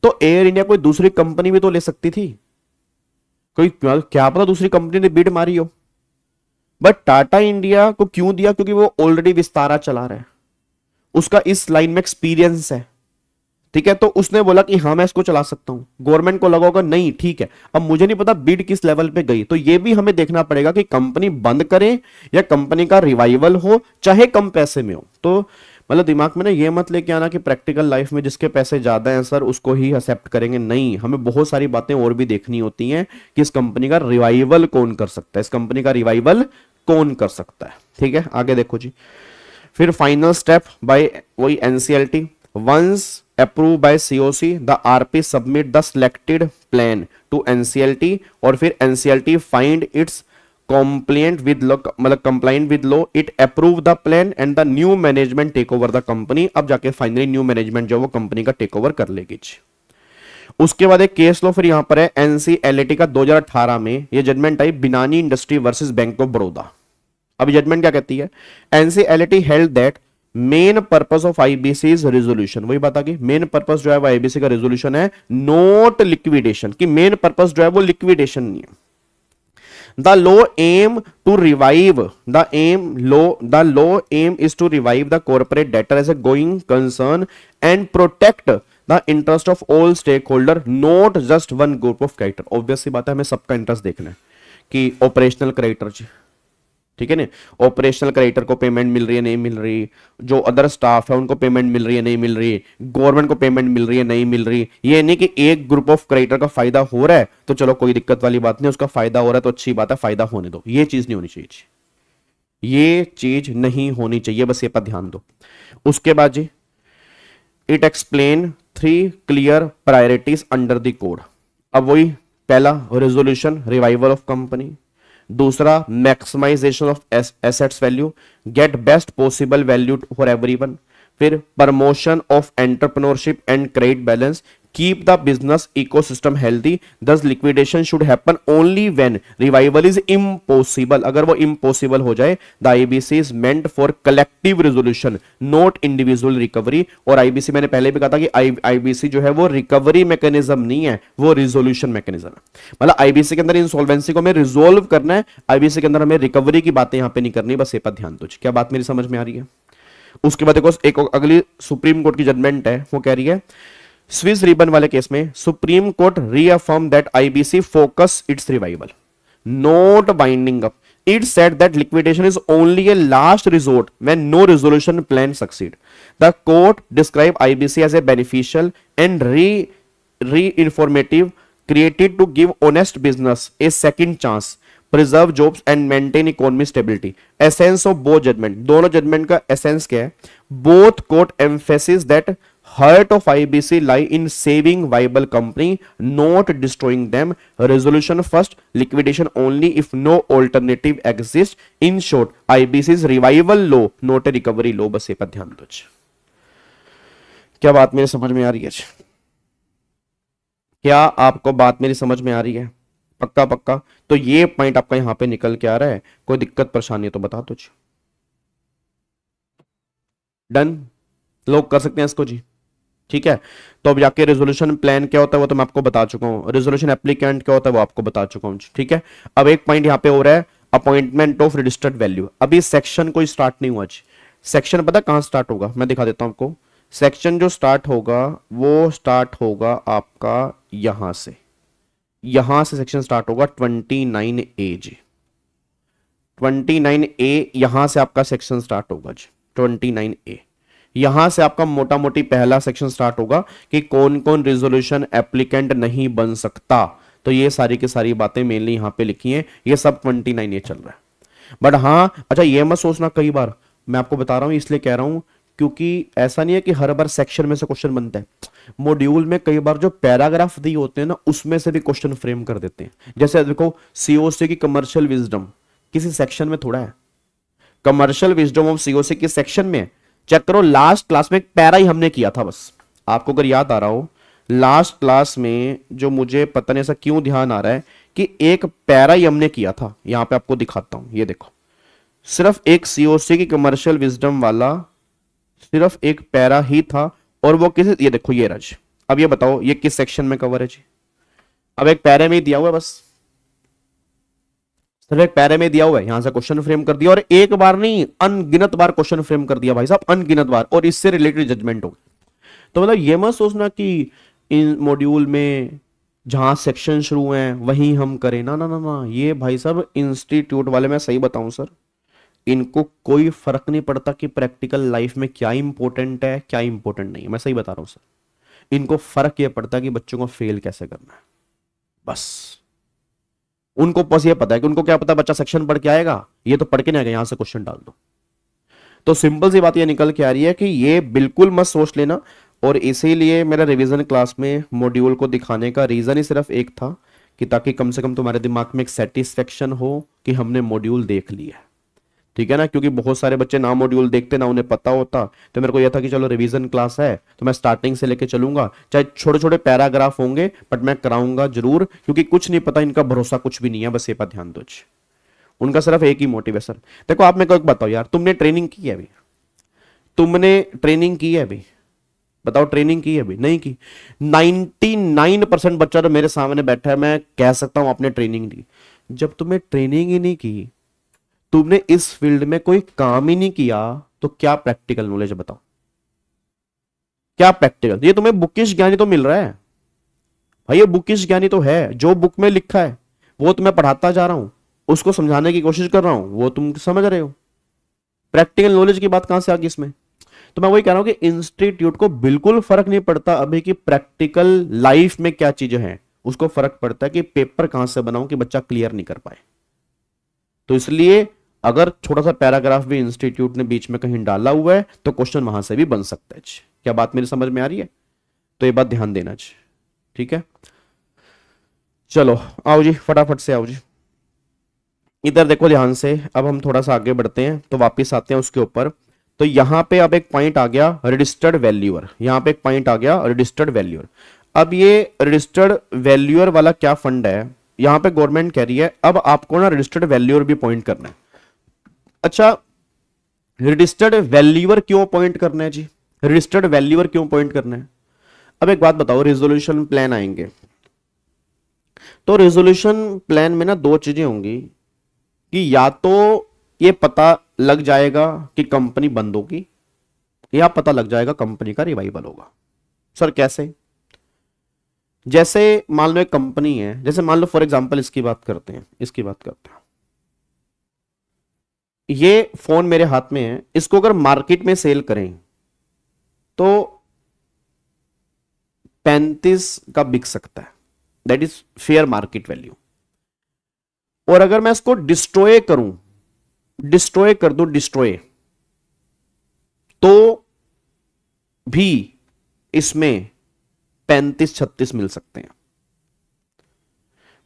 तो एयर इंडिया कोई दूसरी कंपनी भी तो ले सकती थी. कोई क्या पता दूसरी कंपनी ने बिड मारी हो, बट टाटा इंडिया को क्यों दिया? क्योंकि वो ऑलरेडी विस्तारा चला रहा है, उसका इस लाइन में एक्सपीरियंस है. ठीक है, तो उसने बोला कि हाँ मैं इसको चला सकता हूं. गवर्नमेंट को लगा होगा नहीं ठीक है, अब मुझे नहीं पता बिड किस लेवल पे गई. तो ये भी हमें देखना पड़ेगा कि कंपनी बंद करें या कंपनी का रिवाइवल हो, चाहे कम पैसे में हो. तो मतलब दिमाग में ना ये मत लेके आना कि प्रैक्टिकल लाइफ में जिसके पैसे ज्यादा हैं सर उसको ही एक्सेप्ट करेंगे. नहीं, हमें बहुत सारी बातें और भी देखनी होती हैं कि इस कंपनी का रिवाइवल कौन कर सकता है, इस कंपनी का रिवाइवल कौन कर सकता है. ठीक है, आगे देखो जी. फिर फाइनल स्टेप बाय वही NCLT. Once approved by COC, the RP submit the selected plan to NCLT और फिर NCLT find its compliant with law, मतलब compliant with law, it approve the plan and the new management take over the company. अब जाके फाइनली न्यू मैनेजमेंट जो वो कंपनी का टेक ओवर कर लेगी. उसके बाद एक केस लो फिर यहां पर है NCLT का 2018 में ये जजमेंट आई Binani industry versus bank of Baroda. अब जजमेंट क्या कहती है? NCLT held that main purpose of IBC is resolution. वही बात आ गई, मेन पर्पस जो है वो आईबीसी का रेजोल्यूशन है, नॉट लिक्विडेशन. कि मेन पर्पस जो है वो लिक्विडेशन नहीं है. The law aim to revive the law aim is to revive the corporate debtor as a going concern and protect the interest of all stakeholder, not just one group of creditor. Obviously बात है, हमें सबका इंटरेस्ट देखना है कि ऑपरेशनल क्रेडिटर, ठीक है ना, ऑपरेशनल क्रेडिटर को पेमेंट मिल रही है नहीं मिल रही, जो अदर स्टाफ है उनको पेमेंट मिल रही है नहीं मिल रही, गवर्नमेंट को पेमेंट मिल रही है नहीं मिल रही. ये नहीं कि एक ग्रुप ऑफ क्रेडिटर का फायदा हो रहा है तो चलो कोई दिक्कत वाली बात नहीं, उसका फायदा हो रहा है तो अच्छी बात है, फायदा होने दो. ये चीज नहीं होनी चाहिए, ये चीज नहीं होनी चाहिए, बस ये पर ध्यान दो. उसके बाद जी it explain 3 clear priorities under the code. अब वही पहला रेजोल्यूशन रिवाइवल ऑफ कंपनी, दूसरा maximization of assets value, get best possible value for everyone, फिर promotion of entrepreneurship and credit balance, keep the business ecosystem healthy, thus liquidation should happen only when revival is impossible. अगर वो इम्पॉसिबल हो जाए the IBC is meant for collective resolution not individual recovery. और आईबीसी मैंने पहले भी कहा था कि आईबीसी जो है वो रिकवरी मैकेनिज्म नहीं है, वो रिजोल्यूशन मैकेनिज्म है. मतलब आईबीसी के अंदर इंसॉल्वेंसी को हमें रिजोल्व करना है, आईबीसी के अंदर हमें रिकवरी की बातें यहां पे नहीं करनी. बस ये पर ध्यान दो. क्या बात मेरी समझ में आ रही है? उसके बाद देखो एक अगली सुप्रीम कोर्ट की जजमेंट है, वो कह रही है स्विस रिबन वाले केस में Supreme Court reaffirm that IBC focus its revival, not binding up. It said that liquidation is only a last resort when no resolution plan succeed. The court describe IBC as a beneficial and reinformative created to give honest business a second chance, preserve jobs and maintain economic stability. Essence of both judgment, दोनों judgment का essence क्या है? Both court emphasize that heart of IBC lie in saving viable company, not destroying them. Resolution first, liquidation only if no alternative exists. In short, IBC's revival law, not a recovery law. बस ये पर ध्यान दो। क्या बात मेरी समझ में आ रही है? क्या आपको बात मेरी समझ में आ रही है? पक्का पक्का। तो ये पॉइंट आपका यहां पे निकल के आ रहा है, कोई दिक्कत परेशानी है तो बता दो। डन, लोग कर सकते हैं इसको जी, ठीक है। तो अब जाके रेजोल्यूशन प्लान क्या होता है वो तो मैं आपको बता चुका हूं, रेजोल्यूशन एप्लीकेंट क्या होता है वो आपको बता चुका हूं, ठीक है। अब एक पॉइंट यहां पे हो रहा है, अपॉइंटमेंट ऑफ रजिस्टर्ड वैल्यू। अभी सेक्शन कोई स्टार्ट नहीं हुआ जी। सेक्शन पता कहां स्टार्ट होगा, मैं दिखा देता हूं आपको। सेक्शन जो स्टार्ट होगा वो स्टार्ट होगा आपका यहां से सेक्शन स्टार्ट होगा 29A जी। 29A यहां से आपका सेक्शन स्टार्ट होगा जी। 29A यहां से आपका मोटा मोटी पहला सेक्शन स्टार्ट होगा कि कौन कौन रिजोल्यूशन एप्लीकेंट नहीं बन सकता। तो ये सारी की सारी बातें मेनली यहां पे लिखी हैं, ये सब 29A चल रहा है। बट हाँ, अच्छा ये मत सोचना, कई बार मैं आपको बता रहा हूं इसलिए कह रहा हूं क्योंकि ऐसा नहीं है कि हर बार सेक्शन में से क्वेश्चन बनता है। मॉड्यूल में कई बार जो पैराग्राफ दिए होते हैं ना उसमें से भी क्वेश्चन फ्रेम कर देते हैं। जैसे देखो सीओसी की कमर्शियल विजडम किसी सेक्शन में थोड़ा है, कमर्शियल विजडम ऑफ सीओसी के सेक्शन में चेक करो। लास्ट क्लास में एक पैरा ही हमने किया था, बस आपको अगर याद आ रहा हो लास्ट क्लास में, जो मुझे पता नहीं ऐसा क्यों ध्यान आ रहा है कि एक पैरा ही हमने किया था। यहां पे आपको दिखाता हूं, ये देखो, सिर्फ एक सीओसी की कमर्शियल विजडम वाला सिर्फ एक पैरा ही था और वो किसी, ये देखो ये रज। अब ये बताओ ये किस सेक्शन में कवर है जी? अब एक पैरे में ही दिया हुआ है, बस सिर्फ एक पैरे में दिया हुआ है, यहां से क्वेश्चन फ्रेम कर दिया और एक बार नहीं अनगिनत बार क्वेश्चन फ्रेम कर दिया भाई साहब, अनगिनत बार, और इससे रिलेटेड जजमेंट हो गई। तो मतलब ये मत सोचना कि इन मॉड्यूल में जहां सेक्शन शुरू हैं वहीं हम करें, ना ना ना ना, ये भाई साहब इंस्टीट्यूट वाले, मैं सही बताऊं सर, इनको कोई फर्क नहीं पड़ता कि प्रैक्टिकल लाइफ में क्या इंपॉर्टेंट है क्या इंपॉर्टेंट नहीं है। मैं सही बता रहा हूं सर, इनको फर्क ये पड़ता है कि बच्चों को फेल कैसे करना है, बस उनको बस ये पता है कि उनको क्या पता बच्चा सेक्शन पढ़ के आएगा, ये तो पढ़ के नहीं आएगा, यहां से क्वेश्चन डाल दो। तो सिंपल सी बात ये निकल के आ रही है कि ये बिल्कुल मत सोच लेना। और इसीलिए मेरा रिवीजन क्लास में मॉड्यूल को दिखाने का रीजन ही सिर्फ एक था कि ताकि कम से कम तुम्हारे दिमाग में एक सेटिस्फेक्शन हो कि हमने मॉड्यूल देख लिया, ठीक है ना। क्योंकि बहुत सारे बच्चे ना मॉड्यूल देखते ना उन्हें पता होता, तो मेरे को यह था कि चलो रिवीजन क्लास है तो मैं स्टार्टिंग से लेके चलूंगा, चाहे छोटे छोटे पैराग्राफ होंगे बट मैं कराऊंगा जरूर, क्योंकि कुछ नहीं पता, इनका भरोसा कुछ भी नहीं है, बस ये पर ध्यान दो। उनका सिर्फ एक ही मोटिव है सर। देखो आप मेरे को एक बताओ यार, तुमने ट्रेनिंग की है अभी? तुमने ट्रेनिंग की है अभी? बताओ, ट्रेनिंग की है अभी? नहीं की। 99% बच्चा तो मेरे सामने बैठा है, मैं कह सकता हूं आपने ट्रेनिंग ली। जब तुमने ट्रेनिंग ही नहीं की, तुमने इस फील्ड में कोई काम ही नहीं किया, तो क्या प्रैक्टिकल नॉलेज बताओ? क्या प्रैक्टिकल? ये तुम्हें बुकिश ज्ञान ही तो मिल रहा है भाई, ये बुकिश ज्ञान ही तो है। जो बुक में लिखा है वो तुम्हें पढ़ाता जा रहा हूं, उसको समझाने की कोशिश कर रहा हूं, वो तुम समझ रहे हो। प्रैक्टिकल नॉलेज की बात कहां से आ गई इसमें? तो मैं वही कह रहा हूं कि इंस्टीट्यूट को बिल्कुल फर्क नहीं पड़ता अभी कि प्रैक्टिकल लाइफ में क्या चीजें हैं, उसको फर्क पड़ता है कि पेपर कहां से बनाऊं कि बच्चा क्लियर नहीं कर पाए। तो इसलिए अगर छोटा सा पैराग्राफ भी इंस्टीट्यूट ने बीच में कहीं डाला हुआ है तो क्वेश्चन वहां से भी बन सकता है। क्या बात मेरी समझ में आ रही है? तो ये बात ध्यान देना, ठीक है। चलो आओ जी, फटाफट से आओ जी, इधर देखो ध्यान से। अब हम थोड़ा सा आगे बढ़ते हैं, तो वापस आते हैं उसके ऊपर। तो यहां पे अब एक पॉइंट आ गया रजिस्टर्ड वैल्यूअर, यहां पे एक पॉइंट आ गया रजिस्टर्ड वैल्यूअर। अब ये रजिस्टर्ड वैल्यूअर वाला क्या फंड है, यहां पे गवर्नमेंट कह रही है अब आपको ना रजिस्टर्ड वैल्यूअर भी पॉइंट करना है। अच्छा, रजिस्टर्ड वैल्यूअर क्यों पॉइंट करना है जी? रजिस्टर्ड वैल्यूअर क्यों पॉइंट करना है? अब एक बात बताओ, रेजोल्यूशन प्लान आएंगे तो रेजोल्यूशन प्लान में ना दो चीजें होंगी कि या तो ये पता लग जाएगा कि कंपनी बंद होगी, या पता लग जाएगा कंपनी का रिवाइवल होगा। सर कैसे? जैसे मान लो एक कंपनी है, जैसे मान लो फॉर एग्जांपल इसकी बात करते हैं, ये फोन मेरे हाथ में है, इसको अगर मार्केट में सेल करें तो 35 का बिक सकता है, that is fair market value. और अगर मैं इसको डिस्ट्रॉय कर दूं, तो भी इसमें 35-36 मिल सकते हैं।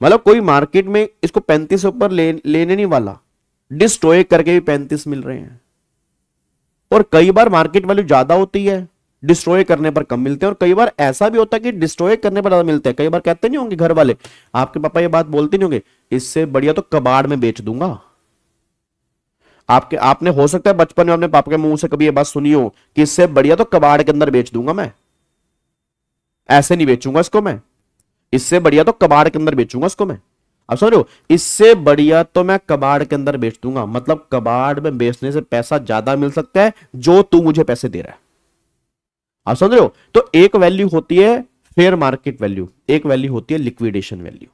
मतलब कोई मार्केट में इसको 35 से ऊपर लेने नहीं वाला, डिस्ट्रॉय करके भी 35 मिल रहे हैं। और कई बार मार्केट वैल्यू ज्यादा होती है, डिस्ट्रॉय करने पर कम मिलते हैं, और कई बार ऐसा भी होता है कि डिस्ट्रॉय करने पर ज्यादा मिलते हैं। कई बार कहते नहीं होंगे घर वाले, आपके पापा ये बात बोलते नहीं होंगे, इससे बढ़िया तो कबाड़ में बेच दूंगा। आपने हो सकता है बचपन में अपने पापा के मुंह से कभी ये बात सुनी हो कि इससे बढ़िया तो कबाड़ के अंदर बेच दूंगा मैं, ऐसे नहीं बेचूंगा इसको मैं, इससे बढ़िया तो कबाड़ के अंदर बेचूंगा इसको मैं। अब समझ रहे हो, इससे बढ़िया तो मैं कबाड़ के अंदर बेच दूंगा, मतलब कबाड़ में बेचने से पैसा ज्यादा मिल सकता है जो तू मुझे पैसे दे रहा है। आप समझ रहे हो, तो एक वैल्यू होती है फेयर मार्केट वैल्यू, एक वैल्यू होती है लिक्विडेशन वैल्यू।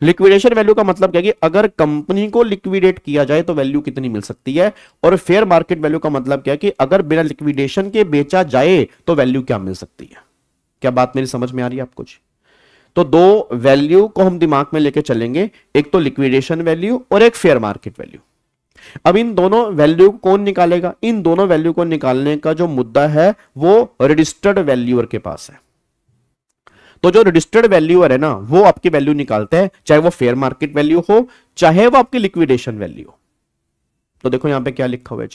लिक्विडेशन वैल्यू का मतलब क्या है कि अगर कंपनी को लिक्विडेट किया जाए तो वैल्यू कितनी मिल सकती है, और फेयर मार्केट वैल्यू का मतलब क्या है कि अगर बिना लिक्विडेशन के बेचा जाए तो वैल्यू क्या मिल सकती है। क्या बात मेरी समझ में आ रही है आपको? तो दो वैल्यू को हम दिमाग में लेके चलेंगे, एक तो लिक्विडेशन वैल्यू और एक फेयर मार्केट वैल्यू। अब इन दोनों वैल्यू को कौन निकालेगा? इन दोनों वैल्यू को निकालने का जो मुद्दा है वो रजिस्टर्ड वैल्यूअर के पास है। तो जो रजिस्टर्ड वैल्यूअर है ना, वो आपकी वैल्यू निकालते हैं, चाहे वो फेयर मार्केट वैल्यू हो चाहे वो आपकी लिक्विडेशन वैल्यू हो। तो देखो यहां पे क्या लिखा हुआ है,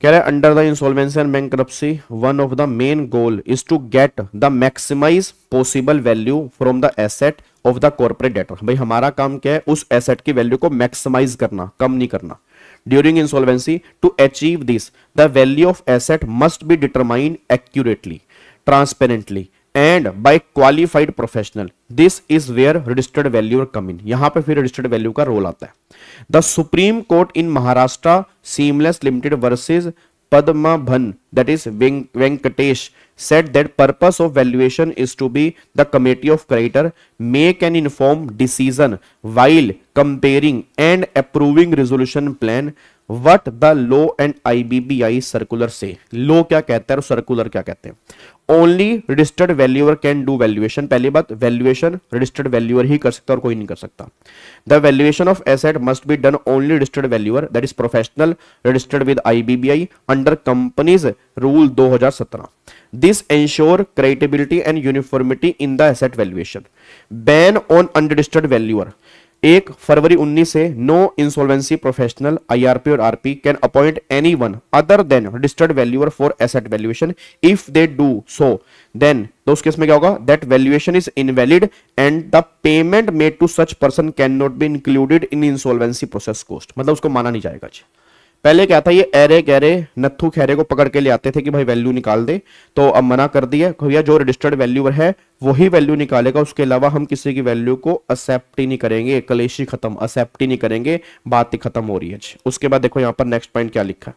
कह रहा है under the insolvency and bankruptcy one of the main goal is to get the maximise possible value from the asset of the corporate debtor. भाई हमारा काम क्या है? उस एसेट की वैल्यू को मैक्सिमाइज करना, कम नहीं करना। During insolvency to achieve this the value of asset must be determined accurately, transparently and by qualified professional. This is where registered valuer come in. यहां पे फिर रजिस्टर्ड वैल्यू का रोल आता है। The Supreme Court in Maharashtra Seamless Limited versus Padmabhan, that is Venkatesh, said that purpose of valuation is to be the committee of creditor make an informed decision while comparing and approving resolution plan what the law and IBBI circular say। law क्या कहता है और circular क्या कहते हैं? Only registered valuer can do valuation। पहली बात, valuation registered valuer ही कर सकता है और कोई नहीं कर सकता। The valuation of asset must be done only registered valuer, that is professional, registered with IBBI under companies rule 2017। This ensure credibility and uniformity in the asset valuation। Ban on unregistered valuer। 1 फरवरी 19 से नो इंसॉल्वेंसी प्रोफेशनल IRP और RP can appoint anyone other than registered valuer for asset valuation. If they do so then, तो उस केस में क्या होगा? That valuation is invalid and the payment made to such person can not be included in insolvency process cost. मतलब उसको माना नहीं जाएगा जी। पहले क्या था, ये एरे गहरे नत्थु खैरे को पकड़ के ले आते थे कि भाई वैल्यू निकाल दे, तो अब मना कर दिया भैया जो रजिस्टर्ड वैल्यूअर है वही वैल्यू निकालेगा, उसके अलावा हम किसी की वैल्यू को एक्सेप्ट ही नहीं करेंगे। कलेशी खत्म, एक्सेप्ट ही नहीं करेंगे, बात ही खत्म हो रही है। उसके बाद देखो यहाँ पर नेक्स्ट पॉइंट क्या लिखा है,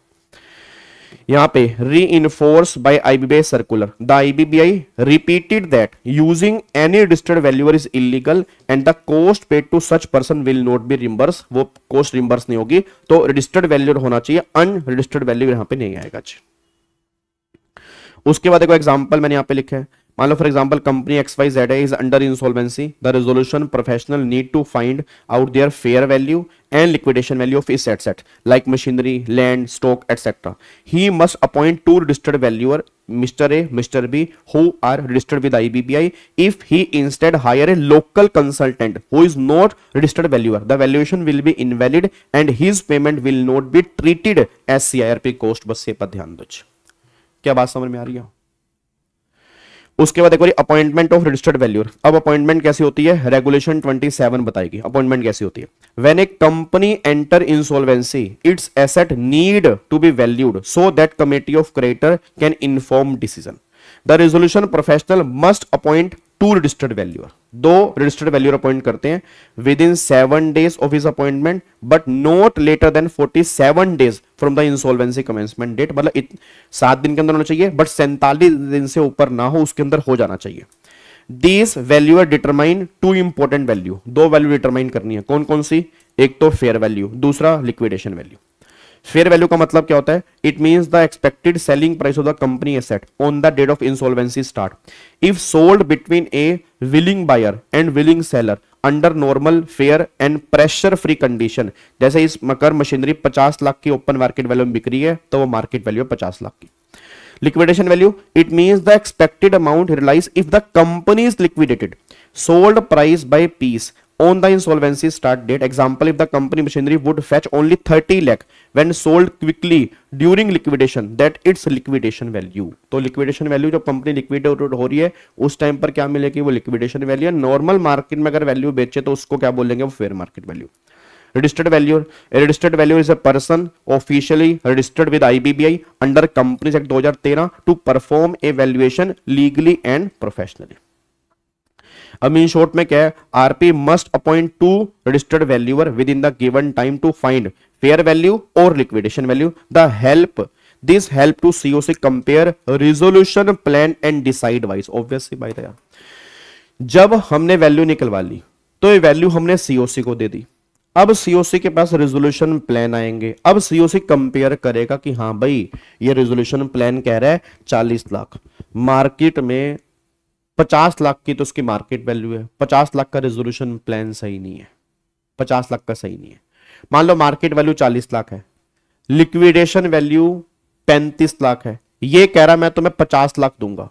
यहाँ पे reinforce by IBBI circular the IBBI repeated that using any registered valuer is illegal and the cost paid to such person will not be reimburse. वो कॉस्ट रिम्बर्स नहीं होगी, तो रजिस्टर्ड वैल्यूअर होना चाहिए, अनरजिस्टर्ड वैल्यूअर यहाँ पे नहीं आएगा। उसके बाद देखो एग्जाम्पल मैंने यहाँ पे लिखा है, मान लो for example company XYZ is under insolvency, the resolution professional need to find out their fair value and liquidation value of is asset like machinery, land, stock etcetera. He must appoint 2 registered valuer Mr. A, Mr. B who are registered with IBBI. If he instead hire a local consultant who is not registered valuer, the valuation will be invalid and his payment will not be treated as CIRP cost। बस ये पर ध्यान दो। क्या बात समझ में आ रही है? उसके बाद देखो अपॉइंटमेंट ऑफ रजिस्टर्ड वैल्यूअर। अब अपॉइंटमेंट कैसी होती है? रेगुलेशन 27 बताएगी अपॉइंटमेंट कैसी होती है। When a company enter insolvency its asset need to be valued so that committee of creditor can inform decision. The resolution professional must appoint 2 registered valuer. 2 registered valuer appoint करते हैं within 7 days of his appointment but not later than 47 days from the insolvency commencement date. मतलब 7 दिन के अंदर होना चाहिए, बट 47 दिन से ऊपर ना हो, उसके अंदर हो जाना चाहिए। This valuer determine 2 important value, 2 value determine करनी है। कौन कौन सी? एक तो फेयर वैल्यू, दूसरा लिक्विडेशन वैल्यू। फेयर वैल्यू का मतलब क्या होता है? It means the expected selling price of the company asset on the date of insolvency start if sold between a willing buyer and willing seller under normal fair and pressure free condition. जैसे इस मकर मशीनरी 50 लाख की ओपन मार्केट वैल्यू में बिक रही है, तो वो मार्केट वैल्यू है 50 लाख की। Liquidation value, it means the expected amount realized if the company is liquidated. Sold price by piece on the insolvency start date. Example, if the company machinery would fetch only 30 lakh when sold quickly during liquidation, that its liquidation value. तो liquidation value जब कंपनी लिक्विडेट हो रही है उस टाइम पर क्या मिलेगी, वो liquidation value है. नॉर्मल मार्केट में अगर वैल्यू बेचे तो उसको क्या बोलेंगे, वो fair market value. Registered value. A registered value is a person officially registered with IBBI under Companies Act 2013 to perform a valuation legally and professionally. अब इन शॉर्ट में क्या है, RP must appoint two registered valuer within the given time to find fair value और liquidation value. This help to COC compare resolution plan and decide wise. Obviously बात है, जब हमने वैल्यू निकलवा ली तो ये वैल्यू हमने सीओसी को दे दी. अब सीओसी के पास रेजोल्यूशन प्लान आएंगे. अब सीओसी कंपेयर करेगा कि हाँ भाई ये रेजोल्यूशन प्लान कह रहा है 40 लाख, मार्केट में 50 लाख की तो उसकी मार्केट वैल्यू है, 50 लाख का रेजोल्यूशन प्लान सही नहीं है, 50 लाख का सही नहीं है. मान लो मार्केट वैल्यू 40 लाख है, लिक्विडेशन वैल्यू 35 लाख है, ये कह रहा मैं तुम्हें 50 लाख दूंगा.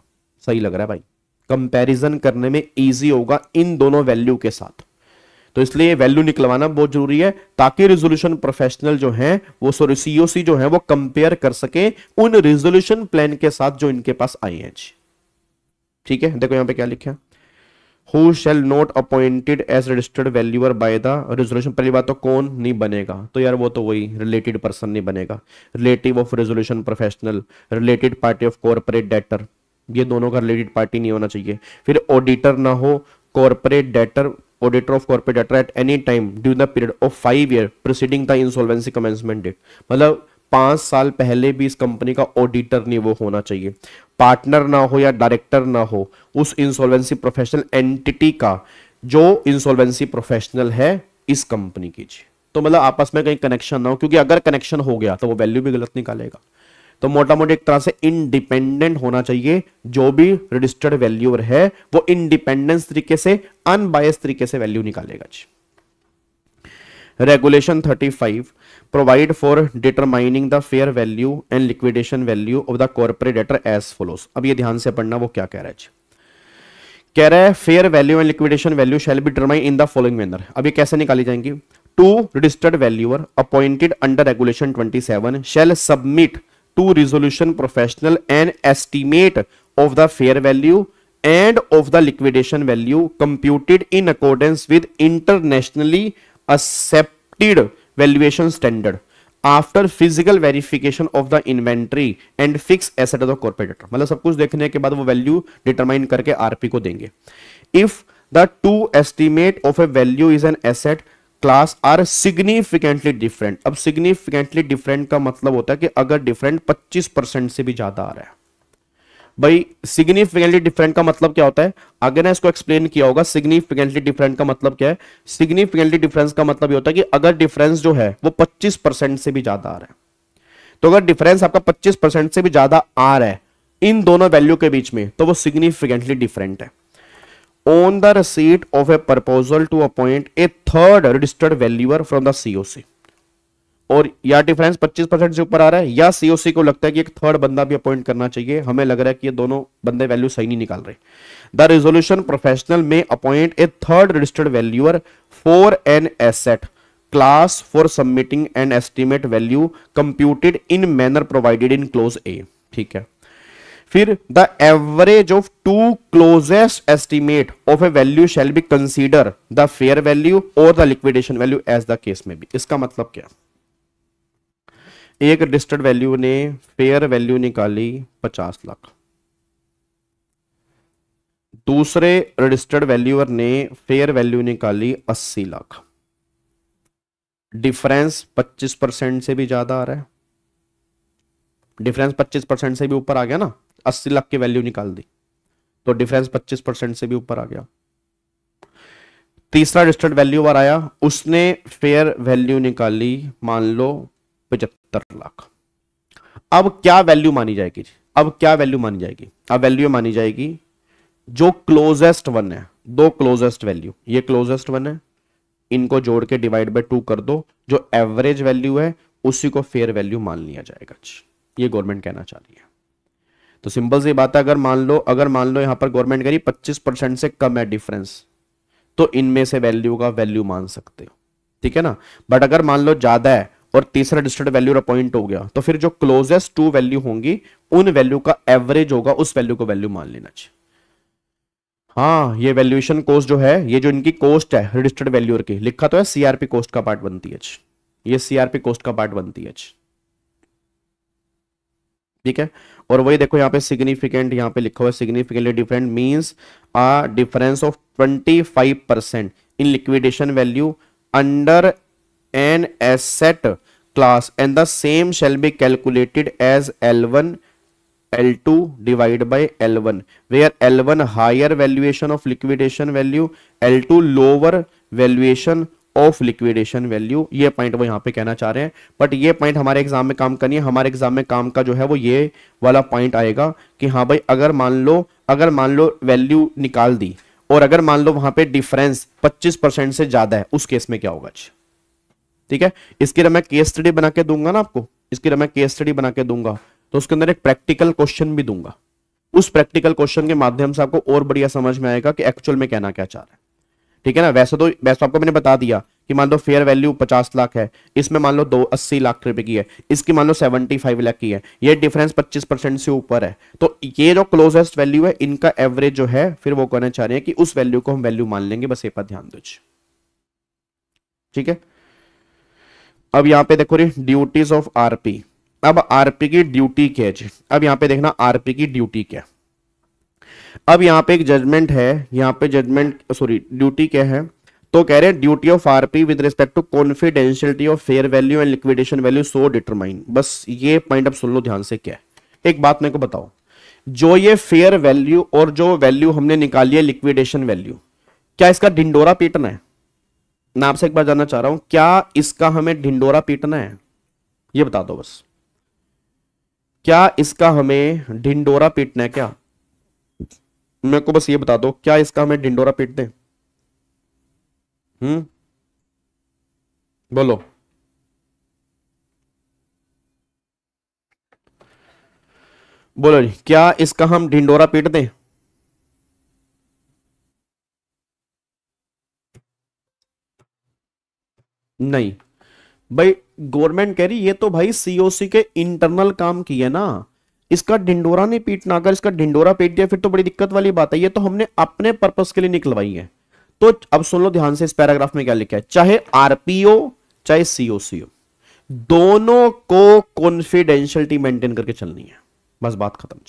सही लग रहा है भाई, कंपैरिजन करने में इजी होगा इन दोनों वैल्यू के साथ. तो इसलिए वैल्यू निकलवाना बहुत जरूरी है ताकि रेजोल्यूशन प्रोफेशनल जो है वो सीओसी जो है वो कंपेयर कर सके उन रेजोल्यूशन प्लान के साथ जो इनके पास आए हैं. ठीक है, देखो यहां पे क्या लिखा है, who shall not appointed as registered valuer by the resolution. पहली बात तो कौन नहीं बनेगा, तो यार वो तो वही रिलेटेड पर्सन नहीं बनेगा. Relative of resolution professional, related party of corporate debtor, ये दोनों का रिलेटेड पार्टी नहीं होना चाहिए. फिर ऑडिटर ना हो, corporate debtor, auditor of corporate debtor at any time during the period of 5 year preceding the insolvency commencement date. मतलब 5 साल पहले भी इस कंपनी का ऑडिटर नहीं वो होना चाहिए. पार्टनर ना हो या डायरेक्टर ना हो उस इंसॉल्वेंसी प्रोफेशनल एंटिटी का जो इंसॉल्वेंसी प्रोफेशनल है इस कंपनी की. तो मतलब आपस में कहीं कनेक्शन ना हो, क्योंकि अगर कनेक्शन हो गया तो वो वैल्यू भी गलत निकालेगा. तो मोटा मोटी एक तरह से इंडिपेंडेंट होना चाहिए जो भी रजिस्टर्ड वैल्यूअर है, वो इंडिपेंडेंस तरीके से, अनबायस तरीके से वैल्यू निकालेगा. Regulation 35 provide for determining the fair value and liquidation value of the corporate debtor as follows. अब ये ध्यान से पढ़ना वो क्या कह रहा है. कह रहा है fair value and liquidation value shall be determine in the following manner. अब ये कैसे निकाली जाएंगी. Two registered valuer appointed under regulation 27 shall submit to resolution professional an estimate of the fair value and of the liquidation value computed in accordance with internationally accepted valuation standard after physical verification of the inventory and fixed asset of the corporate debtor. मतलब सब कुछ देखने के बाद वो वैल्यू डिटरमाइन करके आरपी को देंगे. If the two estimate of a value is an asset class are significantly different. अब सिग्निफिकेंटली डिफरेंट का मतलब होता है कि अगर डिफरेंट 25% से भी ज्यादा आ रहा है. भाई सिग्निफिकेंटली डिफरेंट का मतलब क्या होता है, अगर इसको एक्सप्लेन किया होगा. सिग्निफिकेंटली डिफरेंट का मतलब क्या है, सिग्निफिकेंटली डिफरेंस का मतलब ये होता है कि अगर डिफरेंस जो है वो 25% से भी ज्यादा आ रहा है, तो अगर डिफरेंस आपका 25% से भी ज्यादा आ रहा है इन दोनों वैल्यू के बीच में, तो वो सिग्निफिकेंटली डिफरेंट है. On the receipt of a proposal to appoint a third registered valuer from the COC, और या डिफरेंस 25% से ऊपर आ रहा है या सीओसी को लगता है कि एक थर्ड बंदा भी अपॉइंट करना चाहिए, हमें लग रहा है कि ये दोनों बंदे वैल्यू सही नहीं निकाल रहे. The resolution professional may appoint a third registered valuer for an asset class for submitting an estimate value computed in manner provided in clause A. ठीक है, फिर the average of two closest estimate of a value shall be consider the fair value और the liquidation value as the case may be. इसका मतलब क्या, एक रजिस्टर्ड वैल्यू ने फेयर वैल्यू निकाली 50 लाख, दूसरे रजिस्टर्ड वैल्यूअर ने फेयर वैल्यू निकाली 80 लाख. डिफरेंस 25% से भी ज्यादा आ रहा है, डिफरेंस 25% से भी ऊपर आ गया ना, 80 लाख की वैल्यू निकाल दी तो डिफरेंस 25% से भी ऊपर आ गया. तीसरा रजिस्टर्ड वैल्यूअर आया, उसने फेयर वैल्यू निकाली मान लो 75 लाख. अब क्या वैल्यू मानी जाएगी, अब क्या वैल्यू मानी जाएगी, अब वैल्यू मानी जाएगी जो क्लोजेस्ट वन है. दो क्लोजेस्ट वैल्यू, ये क्लोजेस्ट वन है, इनको जोड़ के डिवाइड बाय 2 कर दो, जो एवरेज वैल्यू है उसी को फेयर वैल्यू मान लिया जाएगा. ये गवर्नमेंट कहना चाह रही है. तो सिंपल सी बात है, अगर मान लो यहां पर गवर्नमेंट कह रही 25% से कम है डिफरेंस, तो इनमें से वैल्यू का वैल्यू मान सकते हो, ठीक है ना। बट अगर मान लो ज्यादा है और तीसरा डिस्ट्रिक्ट वैल्यू अपॉइंट हो गया, तो फिर जो क्लोजेस्ट टू वैल्यू होंगी उन वैल्यू का एवरेज होगा, उस वैल्यू को वैल्यू मान लेना चाहिए। हाँ, ये वैल्यूएशन कॉस्ट जो है, ये जो इनकी कॉस्ट है रजिस्टर्ड वैल्यूअर की, लिखा तो है सीआरपी कॉस्ट का पार्ट बनती है, ये सीआरपी कॉस्ट का पार्ट बनती है, ठीक है। और वही देखो यहाँ पे सिग्निफिकेंट, यहाँ पे लिखा हुआ है significantly different means a difference of 25% in liquidation value under an asset class and the same shall be calculated as L1 L2 divided by L1 where L1 higher valuation of liquidation value, L2 lower valuation of liquidation value. ये पॉइंट वो यहां पे कहना चाह रहे हैं, बट ये पॉइंट हमारे एग्जाम में काम करनी है। हमारे एग्जाम में काम का जो है वो ये वाला पॉइंट आएगा कि हाँ भाई, अगर मान लो वैल्यू निकाल दी और अगर मान लो वहां पे डिफरेंस 25% से ज्यादा है, उस केस में क्या होगा। ठीक है, इसके लिए मैं केस स्टडी बना के दूंगा ना आपको, इसके लिए मैं केस स्टडी बना के दूंगा, तो उसके अंदर एक प्रैक्टिकल क्वेश्चन भी दूंगा। उस प्रैक्टिकल क्वेश्चन के माध्यम से आपको और बढ़िया समझ में आएगा कि एक्चुअल में कहना क्या चाह रहा है, ठीक है ना। वैसे तो आपको मैंने बता दिया कि मान लो फेयर वैल्यू 50 लाख है, इसमें मान लो 80 लाख रुपए की है, इसकी मान लो 75 लाख की है, ये डिफरेंस 25% से ऊपर है, तो ये जो क्लोजेस्ट वैल्यू है इनका एवरेज जो है, फिर वो कहना चाह रहे हैं कि उस वैल्यू को हम वैल्यू मान लेंगे। बस ये पर ध्यान दो, ठीक है। अब यहां पे देखो रही ड्यूटीज ऑफ आरपी। अब आरपी की ड्यूटी क्या है। अब यहां पे देखना आरपी की ड्यूटी क्या है। अब यहां पे एक जजमेंट है, यहां पे ड्यूटी क्या है, तो कह रहे हैं duty of RP with respect to confidentiality of fair value and liquidation value so determine. बस ये पॉइंट अब सुन लो ध्यान से, क्या है। एक बात मेरे को बताओ, जो ये फेयर वैल्यू और जो वैल्यू हमने निकाली है लिक्विडेशन वैल्यू, क्या इसका ढिंडोरा पीटना है? मैं आपसे एक बार जानना चाह रहा हूं, क्या इसका हमें ढिंडोरा पीटना है? ये बता दो बस, क्या इसका हमें ढिंडोरा पीटना है? क्या मेरे को बस ये बता दो, क्या इसका हमें ढिंडोरा पीट दें? बोलो। बोलो जी, क्या इसका हम ढिंडोरा पीट दें? नहीं भाई, गवर्नमेंट कह रही ये तो भाई सीओसी के इंटरनल काम की है ना, इसका ढिंडोरा नहीं पीटना। अगर इसका ढिंडोरा पीट दिया फिर तो बड़ी दिक्कत वाली बात है। ये तो हमने अपने पर्पस के लिए निकलवाई है। तो अब सुन लो ध्यान से, इस पैराग्राफ में क्या लिखा है, चाहे आरपीओ चाहे सीओसी हो, दोनों को कॉन्फिडेंशियलिटी मेंटेन करके चलनी है। बस बात खत्म।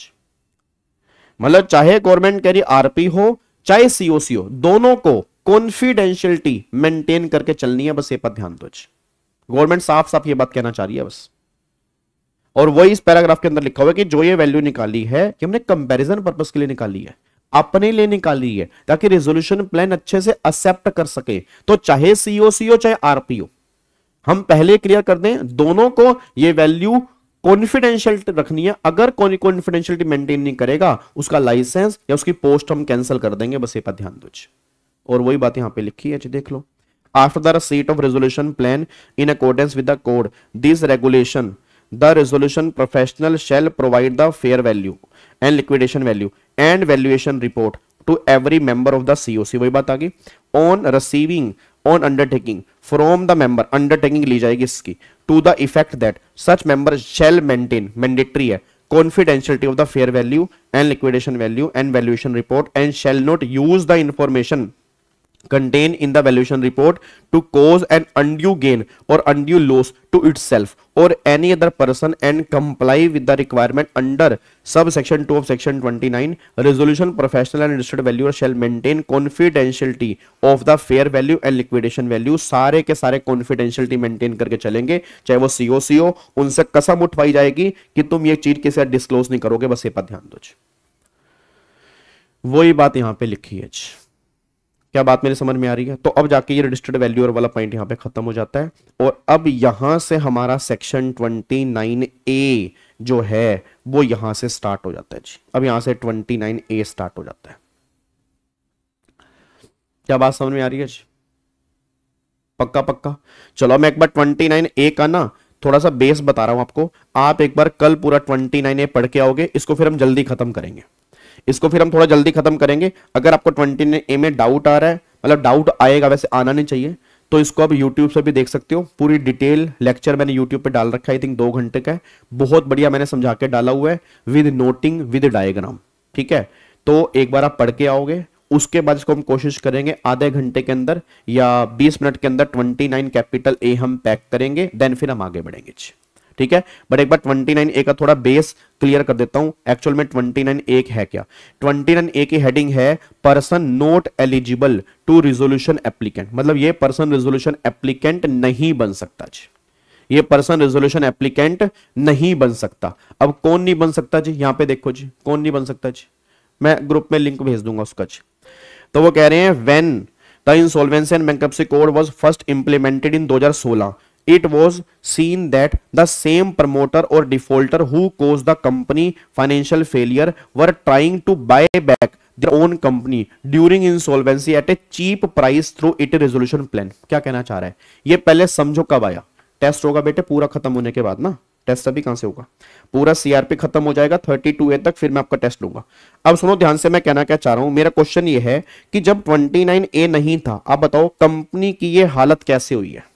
मतलब चाहे गवर्नमेंट कह रही आरपी हो चाहे सीओसी हो, दोनों को कॉन्फिडेंशियलिटी मेंटेन करके चलनी है। बस ये पर ध्यान दो, गवर्नमेंट साफ साफ ये बात कहना चाह रही है बस। और वही इस पैराग्राफ के अंदर लिखा हुआ है कि जो ये वैल्यू निकाली है कि हमने कंपैरिजन पर्पस के लिए निकाली है, अपने लिए निकाली है, ताकि रेजोल्यूशन प्लान अच्छे से एक्सेप्ट कर सके। तो चाहे सीओसी हो चाहे आरपीओ, हम पहले क्लियर कर दें, दोनों को ये वैल्यू कॉन्फिडेंशियल रखनी है। अगर कोई कॉन्फिडेंशियलिटी मेंटेन नहीं करेगा, उसका लाइसेंस या उसकी पोस्ट हम कैंसिल कर देंगे। बस ये पर ध्यान दो। और वही बात यहां पे लिखी है, देख लो। After the receipt of resolution plan in accordance with the code, this regulation, the resolution professional shall provide the fair value and liquidation value and valuation report to every member of the COC. वही बात आ गई। On receiving on undertaking from the member, undertaking ली जाएगी इसकी, to the effect that such member shall maintain, mandatory है, confidentiality of the fair value and liquidation value and valuation report and shall not use the information contained in the valuation report to cause an undue gain or undue loss to itself or any other person and comply with the requirement under subsection 2 of section 29. Resolution professional and registered valuer shall maintain confidentiality of the fair value and liquidation value. सारे के सारे confidentiality maintain करके चलेंगे, चाहे वो COC हो, उनसे कसम उठवाई जाएगी कि तुम ये चीज किसी डिस्क्लोज नहीं करोगे। बस ये पर ध्यान दो। वही बात यहां पे लिखी है। क्या बात मेरी समझ में आ रही है? तो अब जाके ये रजिस्टर्ड वैल्यूअर वाला पॉइंट यहां पे खत्म हो जाता है। और अब यहां से हमारा सेक्शन 29A जो है वो यहां से स्टार्ट हो जाता है जी। अब यहां से 29A स्टार्ट हो जाता है। क्या बात समझ में आ रही है जी? पक्का पक्का। चलो मैं एक बार 29A का ना थोड़ा सा बेस बता रहा हूं आपको, आप एक बार कल पूरा 29A पढ़ के आओगे, इसको फिर हम जल्दी खत्म करेंगे, इसको फिर हम थोड़ा जल्दी खत्म करेंगे। अगर आपको 29A में डाउट आ रहा है, मतलब डाउट आएगा, वैसे आना नहीं चाहिए, तो इसको आप YouTube से भी देख सकते हो। पूरी डिटेल लेक्चर मैंने YouTube पे डाल रखा है, आई थिंक 2 घंटे का है, बहुत बढ़िया मैंने समझा के डाला हुआ है, विद नोटिंग विद डायग्राम। ठीक है, तो एक बार आप पढ़ के आओगे, उसके बाद इसको हम कोशिश करेंगे आधे घंटे के अंदर या 20 मिनट के अंदर 29 कैपिटल ए हम पैक करेंगे, देन फिर हम आगे बढ़ेंगे। ठीक है, बट एक बार 29A का थोड़ा बेस क्लियर कर देता हूं। एक्चुअल में 29A है क्या? 29A की हेडिंग है person not eligible to resolution applicant, मतलब ये पर्सन रिजोल्यूशन एप्लीकेंट नहीं बन सकता जी, ये पर्सन रिजोल्यूशन एप्लीकेंट नहीं बन सकता। अब कौन नहीं बन सकता जी? यहां पे देखो जी, कौन नहीं बन सकता जी, मैं ग्रुप में लिंक भेज दूंगा उसका जी। तो वो कह रहे हैं when the insolvency and bankruptcy code was first implemented in 2016, it was seen that the same promoter or defaulter who caused the company financial failure were trying to buy back their own company during insolvency at a cheap price through its resolution plan। क्या कहना चाह रहा है ये पहले समझो। कब आया टेस्ट? होगा बेटे पूरा खत्म होने के बाद ना, टेस्ट अभी कहां से होगा, पूरा सीआरपी खत्म हो जाएगा 32A तक, फिर मैं आपका टेस्ट लूंगा। अब सुनो ध्यान से, मैं कहना क्या चाह रहा हूं, मेरा क्वेश्चन ये है कि जब 29A नहीं था, आप बताओ कंपनी की ये हालत कैसे हुई है?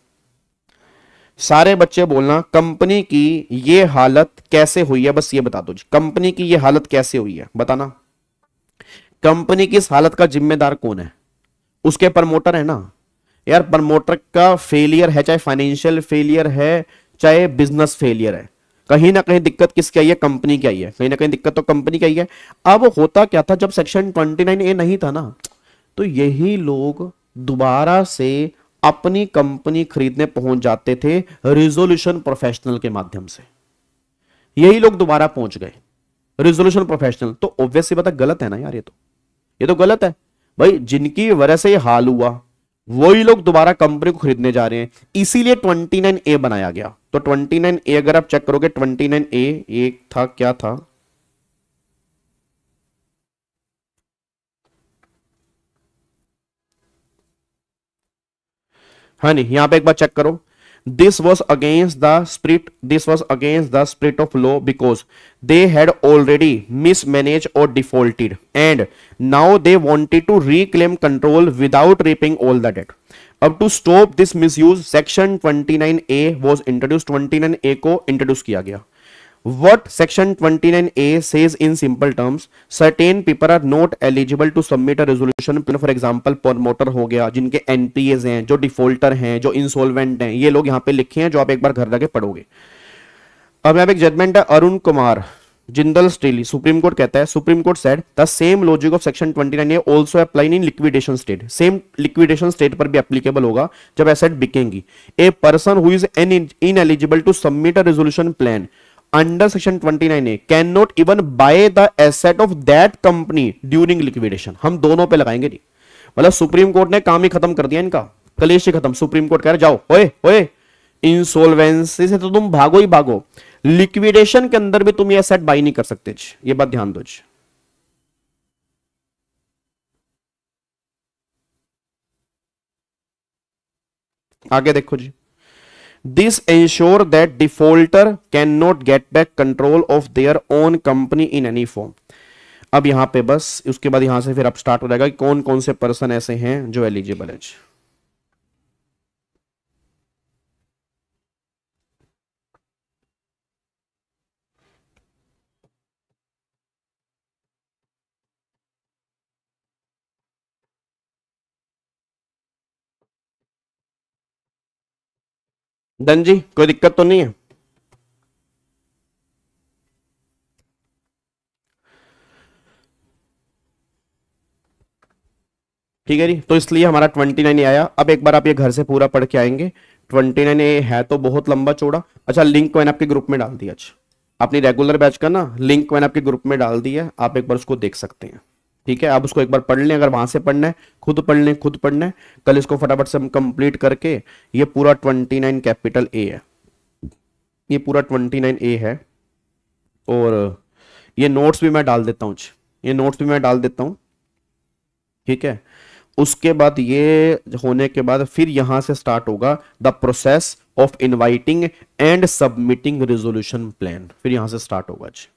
सारे बच्चे बोलना कंपनी की ये हालत कैसे हुई है, बस ये बता दो जी, कंपनी की ये हालत कैसे हुई है बताना। कंपनी की इस हालत का जिम्मेदार कौन है? उसके प्रमोटर है ना यार। प्रमोटर का फेलियर है, चाहे फाइनेंशियल फेलियर है चाहे बिजनेस फेलियर है, कहीं ना कहीं दिक्कत किसकी आई है? कंपनी की आई है, कहीं ना कहीं दिक्कत तो कंपनी की आई है। अब होता क्या था, जब सेक्शन 29A नहीं था ना, तो यही लोग दोबारा से अपनी कंपनी खरीदने पहुंच जाते थे रिजोल्यूशन प्रोफेशनल के माध्यम से। यही लोग दोबारा पहुंच गए रिजोल्यूशन प्रोफेशनल, तो ऑब्वियसली बात है गलत है ना यार, ये तो गलत है भाई। जिनकी वजह से ये हाल हुआ वही लोग दोबारा कंपनी को खरीदने जा रहे हैं, इसीलिए 29A बनाया गया। तो 29A अगर आप चेक करोगे, 29A एक था, क्या था, हाँ नहीं, यहां पे एक बार चेक करो, this was against the spirit of law because they had already mismanage और defaulted and now they wanted to reclaim control without repaying all the debt. अब to stop this misuse section 29A was introduce, 29A को इंट्रोड्यूस किया गया। What section 29A says in simple terms, certain people are not eligible to submit a resolution plan। For example, promoter हो गया, जिनके NPAs हैं, जो डिफॉल्टर हैं, जो इंसॉल्वेंट हैं, ये लोग यहाँ पे लिखे हैं, जो आप एक बार घर जाके पढ़ोगे। अब यहाँ पे एक जजमेंट है Arun Kumar Jindal steel, supreme court कहता है, supreme court said the same logic of section 29A also apply in liquidation state. Same liquidation state पर भी एप्लीकेबल होगा जब एसेट बिकेंगी। A person who is ineligible to submit a resolution plan under section 29A cannot even buy the asset of that company during liquidation। हम दोनों पे लगाएंगे नहीं, मतलब सुप्रीम कोर्ट ने काम ही खत्म कर दिया इनका, कलेश ही खत्म। सुप्रीम कोर्ट कह रहे जाओ, ओए ओए इंसॉल्वेंसी से तो तुम भागो ही भागो, लिक्विडेशन के अंदर भी तुम ये एसेट बाई नहीं कर सकते। ये बात ध्यान दो। आगे देखो जी, This ensure that defaulter cannot get back control of their own company in any form। अब यहां पे बस उसके बाद यहां से फिर अब स्टार्ट हो जाएगा कि कौन कौन से पर्सन ऐसे हैं जो एलिजिबल है। धन जी कोई दिक्कत तो नहीं है? ठीक है जी, तो इसलिए हमारा 29A आया। अब एक बार आप ये घर से पूरा पढ़ के आएंगे। 29A है तो बहुत लंबा चौड़ा। अच्छा, लिंक मैंने आपके ग्रुप में डाल दिया, अच्छा अपनी रेगुलर बैच का ना लिंक मैंने आपके ग्रुप में डाल दिया, आप एक बार उसको देख सकते हैं। ठीक है, आप उसको एक बार पढ़ लें, अगर वहां से पढ़ना है खुद पढ़ना है। कल इसको फटाफट से हम कंप्लीट करके, ये पूरा 29 कैपिटल ए है, ये पूरा 29A है। और ये नोट्स भी मैं डाल देता हूँ, ठीक है। उसके बाद ये होने के बाद फिर यहां से स्टार्ट होगा the process of inviting and submitting resolution plan. फिर यहां से स्टार्ट होगा जी,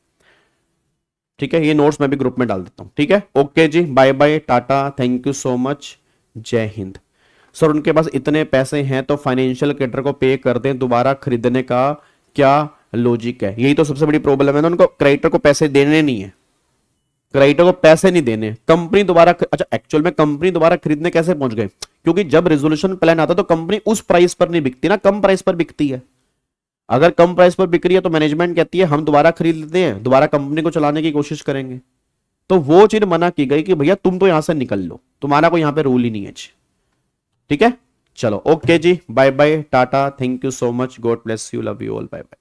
ठीक है। ये नोट्स मैं भी ग्रुप में डाल देता हूं, ठीक है। ओके जी, bye bye, tata, thank you so much, जय हिंद। सर उनके पास इतने पैसे हैं तो फाइनेंशियल क्रेडिटर को पे कर दें, दोबारा खरीदने का क्या लॉजिक है? यही तो सबसे बड़ी प्रॉब्लम है ना, उनको क्रेडिटर को पैसे देने नहीं है, क्रेडिटर को पैसे नहीं देने, कंपनी दोबारा, अच्छा एक्चुअल में कंपनी दोबारा खरीदने कैसे पहुंच गए? क्योंकि जब रेजोल्यूशन प्लान आता तो कंपनी उस प्राइस पर नहीं बिकती ना, कम प्राइस पर बिकती है। अगर कम प्राइस पर बिक रही है तो मैनेजमेंट कहती है हम दोबारा खरीद लेते हैं, दोबारा कंपनी को चलाने की कोशिश करेंगे। तो वो चीज मना की गई कि भैया तुम तो यहां से निकल लो, तुम्हारा कोई यहां पे रूल ही नहीं है, ठीक है। चलो ओके जी, bye bye, tata, thank you so much, God bless you, love you all, bye bye.